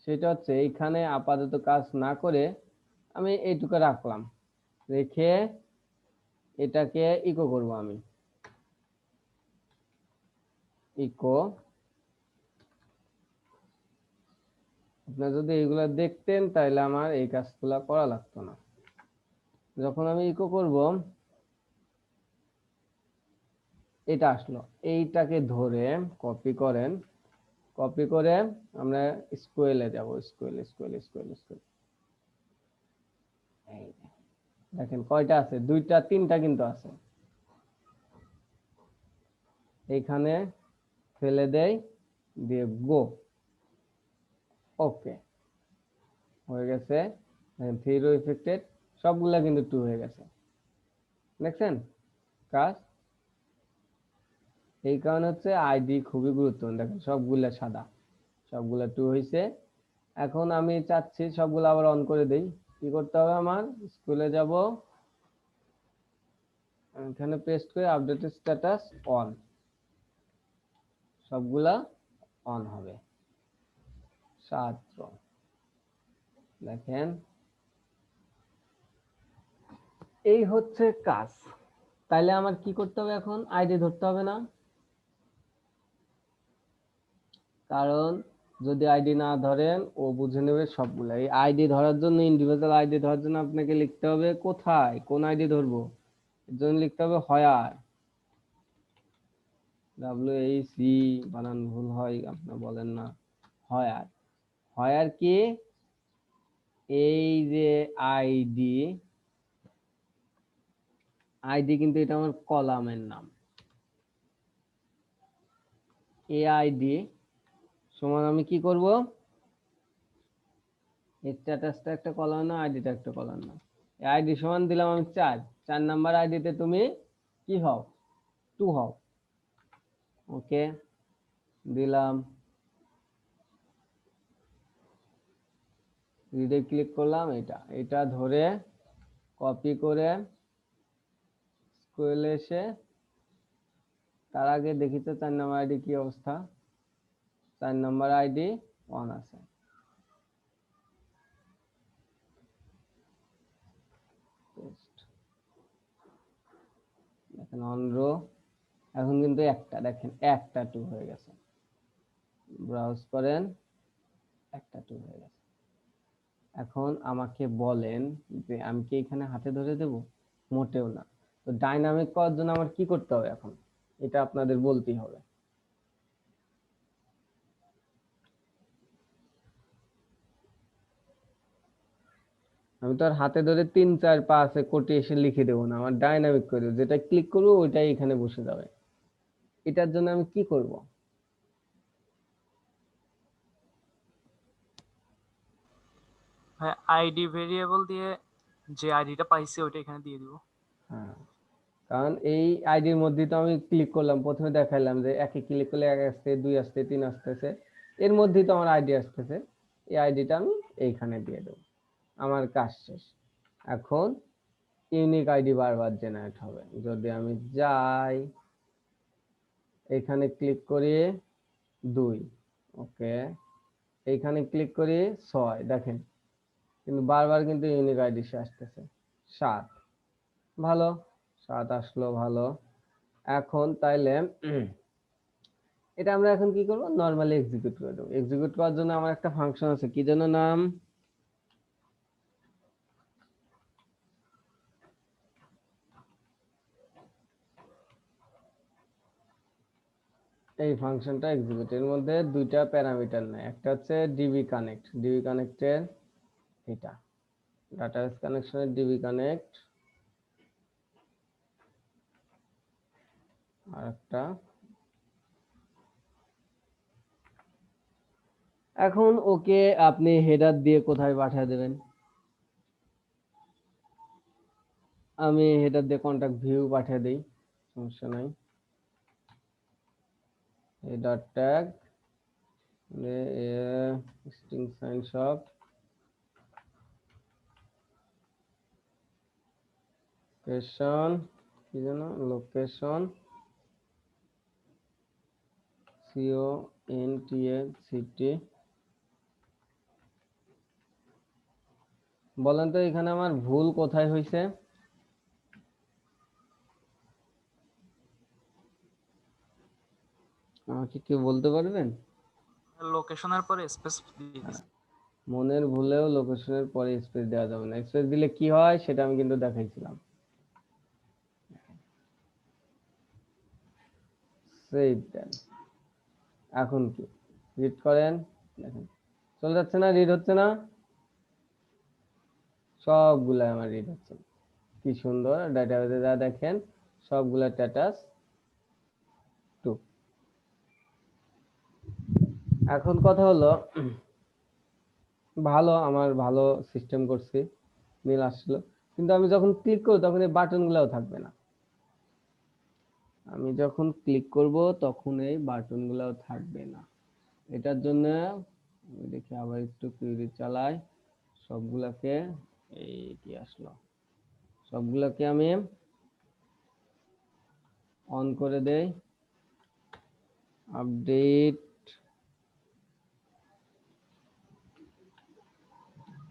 সেটা হচ্ছে এইখানে আপাতত কাজ না করে আমি এইটুকু রাখলাম, রেখে এটাকে ইকো করব আমি, ইকো। আপনারা যদি এইগুলা দেখতেন তাহলে আমার এই কাজগুলা করা লাগতো না। যখন আমি ইকো করব এটা আসলো, এইটাকে ধরে কপি করেন, কপি করে আমরা স্কুয়েলে যাব, স্কুয়েল স্কুয়েল স্কুয়েল স্কুয়েল। এই দেখেন কয়টা আছে, 2টা 3টা কিন্তু আছে, এইখানে ফেলে দেই, দিয়ে গো, ওকে হয়ে গেছে। 3 রো ইফেক্টেড, সবগুলা কিন্তু 2 হয়ে গেছে, দেখছেন কাজ। এই কারণে হচ্ছে আইডি খুবই গুরুত্বপূর্ণ, দেখেন সবগুলা সাদা, সবগুলা 2 হয়েছে। এখন আমি চাচ্ছি সবগুলো আবার অন করে দেই, কি করতে হবে আমার, স্কুলে যাব, এখানে পেস্ট করে আপডেট স্ট্যাটাস অন, সবগুলা অন হবে। ছাত্র দেখেন এই হচ্ছে কাজ। তাইলে আমার কি করতে হবে, এখন আইডি ধরতে হবে না, কারণ যদি আইডি না ধরেন ও বুঝে নেবে সবগুলা। এই আইডি ধরার জন্য, ইন্ডিভিজুয়াল আইডি ধরার জন্য আপনাকে লিখতে হবে কোথায়, কোন আইডি ধরবো, এর জন্য লিখতে হবে হয়ার, WHE বানান ভুল হয় আপনি বলেন না, হয়ার। হয়ার কি, এই যে আইডি, আইডি কিন্তু এটা আমার কলামের নাম, এই আইডি সমান আমি কি করব, স্ট্যাটাসটা একটা কলাম না, আইডিটা একটা কলাম না, আইডি সমান দিলাম আমি 4 নাম্বার আইডিতে তুমি কি হও, 2 হও, ওকে দিলাম, রিডে ক্লিক করলাম, এটা ধরে কপি করে স্কুলে এসে, তার আগে দেখি তো 4 নাম্বার আইডি কি অবস্থা, 4 নাম্বার আইডি 1 আছে, দেখেন অন রো, এখন কিন্তু একটা, দেখেন একটা 2 হয়ে গেছে, ব্রাউজ করেন, একটা 2 হয়ে গেছে। এখন আমাকে বলেন যে আমি কি এখানে হাতে ধরে দেব, মোটেও না। তো ডাইনামিক করার জন্য আমার কি করতে হবে এখন, এটা আপনাদের বলতেই হবে। আমি তো আর হাতে ধরে 3 4 5 কোটি এসে লিখে দেবো না, আমার ডাইনামিক করে দেবো, যেটা ক্লিক করবো ওইটাই এখানে বসে যাবে। এটার জন্য আমি কি করব, হ্যাঁ, আইডি ভেরিয়েবল দিয়ে যে আইডিটা পাইছি ওইটা এখানে দিয়ে দিব। হ্যাঁ, কারণ এই আইডির মধ্যে তো আমি ক্লিক করলাম, প্রথমে দেখাইলাম যে একে ক্লিক করলে 1 আসছে, 2 আসছে, 3 আসতেছে, এর মধ্যেই তো আমার আইডি আসতেছে, এই আইডিটা আমি এইখানে দিয়ে দেবো, আমার কাজ শেষ। এখন ইউনিক আইডি বারবার জেনারেট হবে, যদি আমি যাই এখানে ক্লিক করি 2, ওকে, এইখানে ক্লিক করি 6, দেখেন কিন্তু বারবার কিন্তু ইউনিক আইডি আসতেছে 7, ভালো, 7 আসলো ভালো। এখন তাইলে এটা আমরা এখন কি করব, নরমালি এক্সিকিউট করে দেবো। এক্সিকিউট করার জন্য আমার একটা ফাংশন আছে, কি যেন নাম, এই ফাংশনটা এক্সিকিউট, এর মধ্যে 2টা প্যারামিটার নেয়, একটা হচ্ছে ডিবি কানেক্ট, ডিবি কানেক্টের এটা ডাটাবেস কানেকশনের ডিবি কানেক্ট, আর একটা এখন ওকে আপনি হেডার দিয়ে কোথায় পাঠিয়ে দেবেন? আমি হেডার দিয়ে কন্টাক্ট ভিউ পাঠিয়ে দিই, সমস্যা নাই। Header tag string sign shop location, কি যেন লোকেশন CONTACT। বলেন তো এখানে আমার ভুল কোথায় হয়েছে? আমাকে কেউ বলতে পারবেন? লোকেশনের পরে স্পেস দিয়ে দিছি। মনের ভুলেও লোকেশনের পরে স্পেস দেওয়া যাবে না। স্পেস দিলে কি হয় সেটা আমি কিন্তু দেখাইছিলাম। সেভ দেন। এখন কি রিড করেন, দেখেন চলে যাচ্ছে না, রিড হচ্ছে না, সবগুলা আমার রিড হচ্ছে। কি সুন্দর ডাটাবেসে যা দেখেন সবগুলা স্ট্যাটাস 2। এখন কথা হলো, ভালো আমার ভালো সিস্টেম করছি, মিল আসলো, কিন্তু আমি যখন ক্লিক করব তখন এই বাটন গুলাও থাকবে না। আমি যখন ক্লিক করব তখন এই বাটন গুলাও থাকবে না। এটার জন্য আমি দেখি আবার একটু কুইরি চালাই, সবগুলাকে, এই কি আসলো, সবগুলাকে আমি অন করে দেই। Update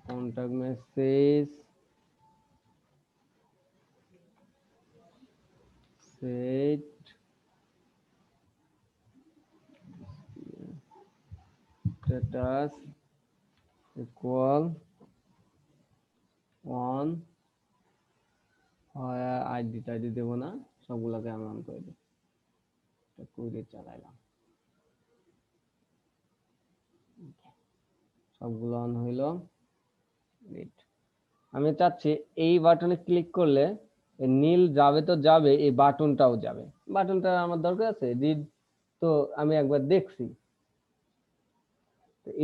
contact message set status equal on, হয় আইডি টাইডি দেবো না, সবগুলোকে আমি অন করে দিই। কুইরি চালাইলাম, সবগুলো অন হইল। আমি চাচ্ছি এই বাটনে ক্লিক করলে নীল যাবে তো যাবে, এই বাটনটাও যাবে। বাটনটা আমার দরকার আছে, রিড তো আমি একবার দেখছি।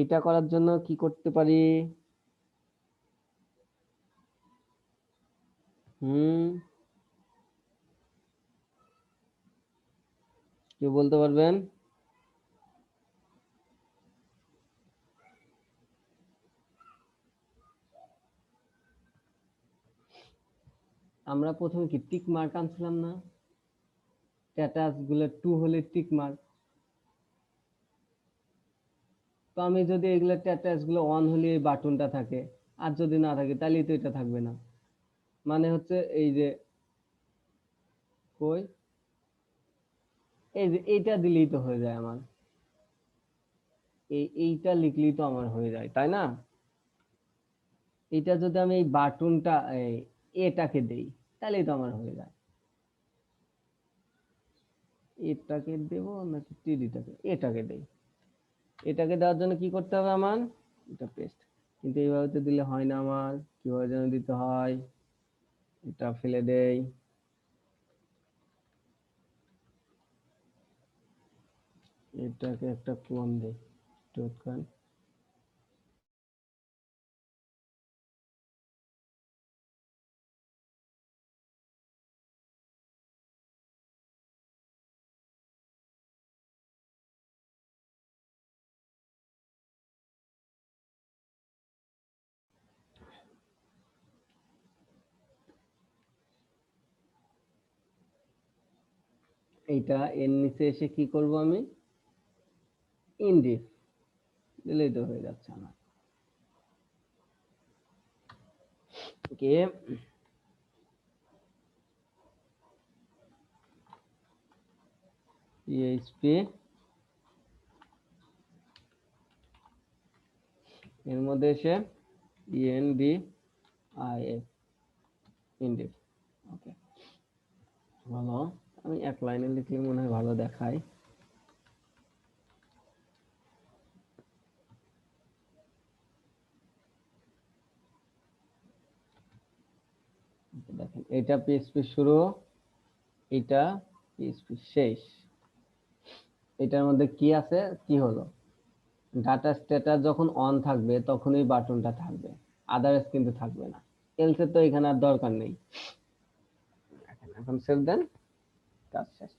এটা করার জন্য কি করতে পারি? কেউ বলতে পারবেন? আমরা প্রথমে কি টিক মার্ক আনছিলাম না? স্ট্যাটাস গুলো 2 হলে টিক মার্ক। তো আমি যদি এগুলো স্ট্যাটাস গুলো অন হলে এই বাটনটা থাকে, আর যদি না থাকে তাহলে তো এটা থাকবে না। মানে হচ্ছে এই যে কই, এই যে এইটা দিলেই তো হয়ে যায় আমার, এইটা লিখলেই তো আমার হয়ে যায়, তাই না? এটা যদি আমি এই বাটনটা এটাকে দেই তাহলেই তো আমার হয়ে যায়। এটাকে দেব নাকি টিডিটাকে? এটাকে দেই। এটাকে দেওয়ার জন্য কি করতে হবে আমার? এটা পেস্ট। কিন্তু এইভাবে তো দিলে হয় না আমার, কিভাবে যেন দিতে হয়, এটা ফেলে দেই, এটাকে একটা ক্লোন দেই, টোকেন এইটা এর নিচে এসে কি করব আমি? ইনডিফ দিলেই তো হয়ে যাচ্ছে আমার। ওকে, PHP এর মধ্যে এসে ENDIF ইনডিফ। ওকে, ভালো। আমি এক লাইনে লিখলে মনে হয় ভালো দেখায়। দেখেন এটা PHP শুরু, এটা PHP শেষ। এটার মধ্যে কি আছে, কি হলো? ডাটা স্ট্যাটাস যখন অন থাকবে তখনই বাটনটা থাকবে, আদারস কিন্তু থাকবে না। এলসে তো এখানে আর দরকার নেই। এখন সেভ দেন, কাজ শেষ।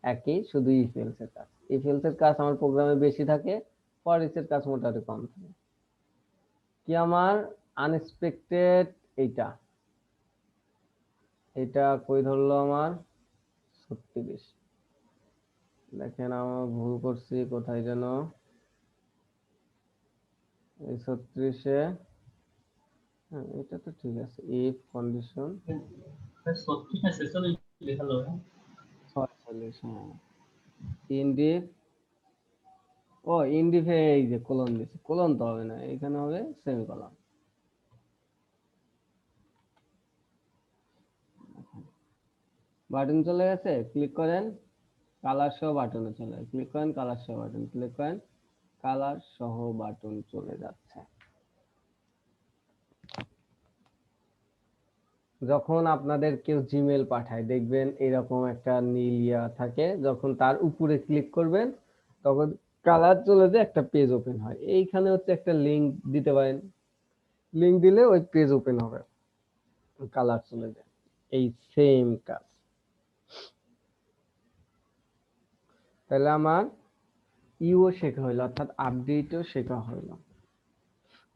একই, শুধু ইফ এলস এর কাজ। ইফ এলস এর কাজ আমার প্রোগ্রামে বেশি থাকে, ফর ইচ এর কাজ মোটামুটি কম থাকে। কি আমার আনএক্সপেক্টেড, এইটা এটা কই ধরলো আমার 36। দেখেন আমার ভুল করছি কোথায় যেন, এই 36-এ, হ্যাঁ এটা তো ঠিক আছে। ইফ কন্ডিশন 36 না 46 লেখা হবে। 46, হ্যাঁ। ইন্ডিফ, ও ইন্ডিফে এই যে কোলন দিছে, কোলন তো হবে না, এখানে হবে সেমিকোলন। বাটন চলে গেছে, ক্লিক করেন, কালার সহ বাটনে চলে যায়। ক্লিক করেন, কালার সহ বাটন, ক্লিক করেন, কালার সহ বাটন চলে যাচ্ছে। যখন আপনাদের কেউ জিমেল পাঠায় দেখবেন এরকম একটা নীল ইয়া থাকে, যখন তার উপরে ক্লিক করবেন তখন কালার চলে যায়, একটা পেজ ওপেন হয়। এইখানে হচ্ছে একটা লিংক দিতে পারেন, লিংক দিলে ওই পেজ ওপেন হবে, কালার চলে যায়। এই সেম কাজ। তাহলে আমার ইও শেখা হইলো, অর্থাৎ আপডেটও শেখা হইলো।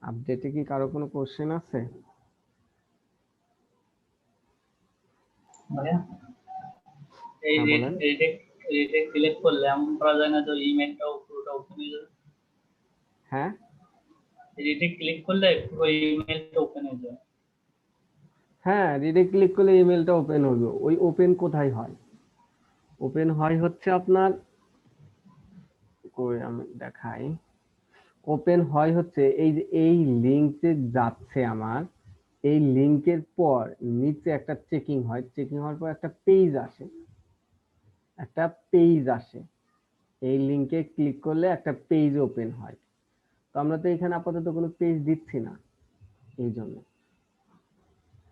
আপডেটে কি কারো কোনো কোশ্চেন আছে? ভাইয়া এই হ্যাঁ বলেন। রিটেক সিলেক্ট করলে এমন করা যায় না যে ইমেলটাও পুরোটা ওপেন হয়ে যাবে? হ্যাঁ রিটেক ক্লিক করলে পুরো ইমেলটা ওপেন হয়ে যাবে। হ্যাঁ, রিডাইরেক্ট ক্লিক করলে ইমেলটা ওপেন হবে। ওই ওপেন কোথায় হয়? ওপেন হয় হচ্ছে আপনার, কই আমি দেখাই, ওপেন হয় হচ্ছে এই যে এই লিংকে যাচ্ছে আমার, এই লিংকের পর নিচে একটা চেকিং হয়, চেকিং হওয়ার পর একটা পেজ আসে, একটা পেজ আসে। এই লিংকে ক্লিক করলে একটা পেজ ওপেন হয়। তো আমরা তো এখানে আপাতত কোনো পেজ দিচ্ছি না, এই জন্য।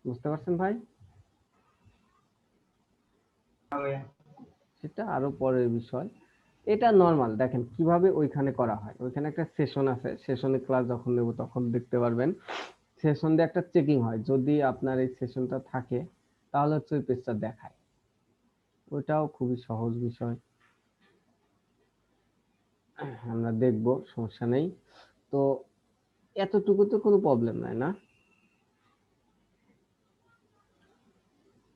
বুঝতে পারছেন ভাই? সেটা আরো পরের বিষয়। এটা নর্মাল, দেখেন কিভাবে ওইখানে করা হয়। ওইখানে একটা সেশন আছে, সেশনে ক্লাস যখন নেব তখন দেখতে পারবেন। সেশন দিয়ে একটা চেকিং হয়, যদি আপনার এই সেশনটা থাকে তাহলে হচ্ছে ওই পেজটা দেখায়। ওইটাও খুবই সহজ বিষয়, আমরা দেখব, সমস্যা নেই। তো এতটুকু তো কোনো প্রবলেম নাই না?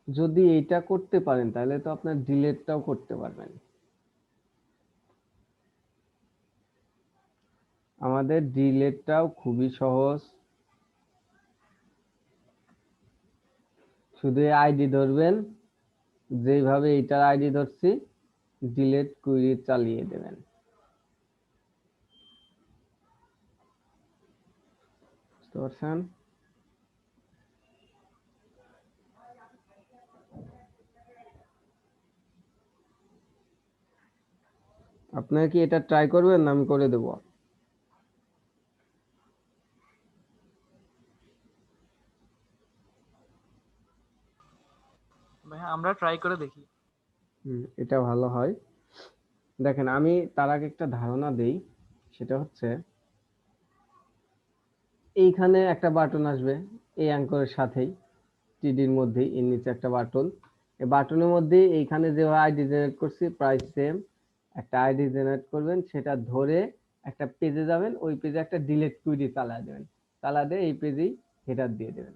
যদি এইটা করতে পারেন তাহলে তো আপনার ডিলেটটাও করতে পারবেন। আমাদের ডিলেটটাও খুবই সহজ, শুধু আইডি ধরবেন, যেভাবে এইটার আইডি ধরছি ডিলেট কুইরি চালিয়ে দেবেন। বুঝতে পারছেন? আপনারা কি এটা ট্রাই করবেন না আমি করে দেবো? ভাইয়া আমরা ট্রাই করে দেখি। এটা ভালো হয়। দেখেন আমি তার আগে একটা ধারণা দেই, সেটা হচ্ছে এইখানে একটা বাটন আসবে, এই অ্যাঙ্করের সাথেই, টিডির মধ্যেই এর নিচে একটা বাটন। এই বাটনের মধ্যে এইখানে যে আইডি জেনারেট করছি প্রায় সেম, একটা আইডি জেনারেট করবেন, সেটা ধরে একটা পেজে যাবেন, ওই পেজে একটা ডিলেট কুইরি চালা দেবেন, চালা দিয়ে এই পেজেই হেডার দিয়ে দেবেন।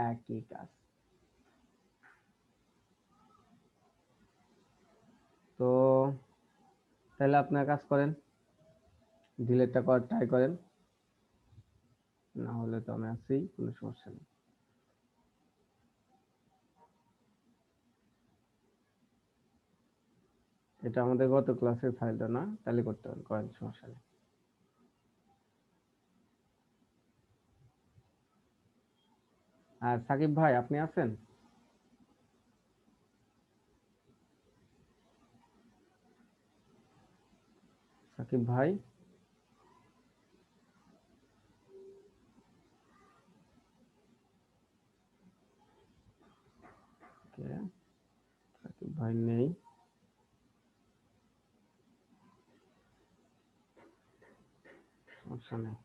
একই কাজ। তো তাহলে আপনার কাজ করেন, ডিলেটটা করার ট্রাই করেন, না হলে তো আমি আছি, কোনো সমস্যা নেই। এটা আমাদের গত ক্লাসের ফাইলটা না, তাহলে করতে পারেন, করেন, সমস্যা নেই। আর সাকিব ভাই আপনি আছেন? সাকিব ভাই, কে? সাকিব ভাই নেই। সমস্যা নেই।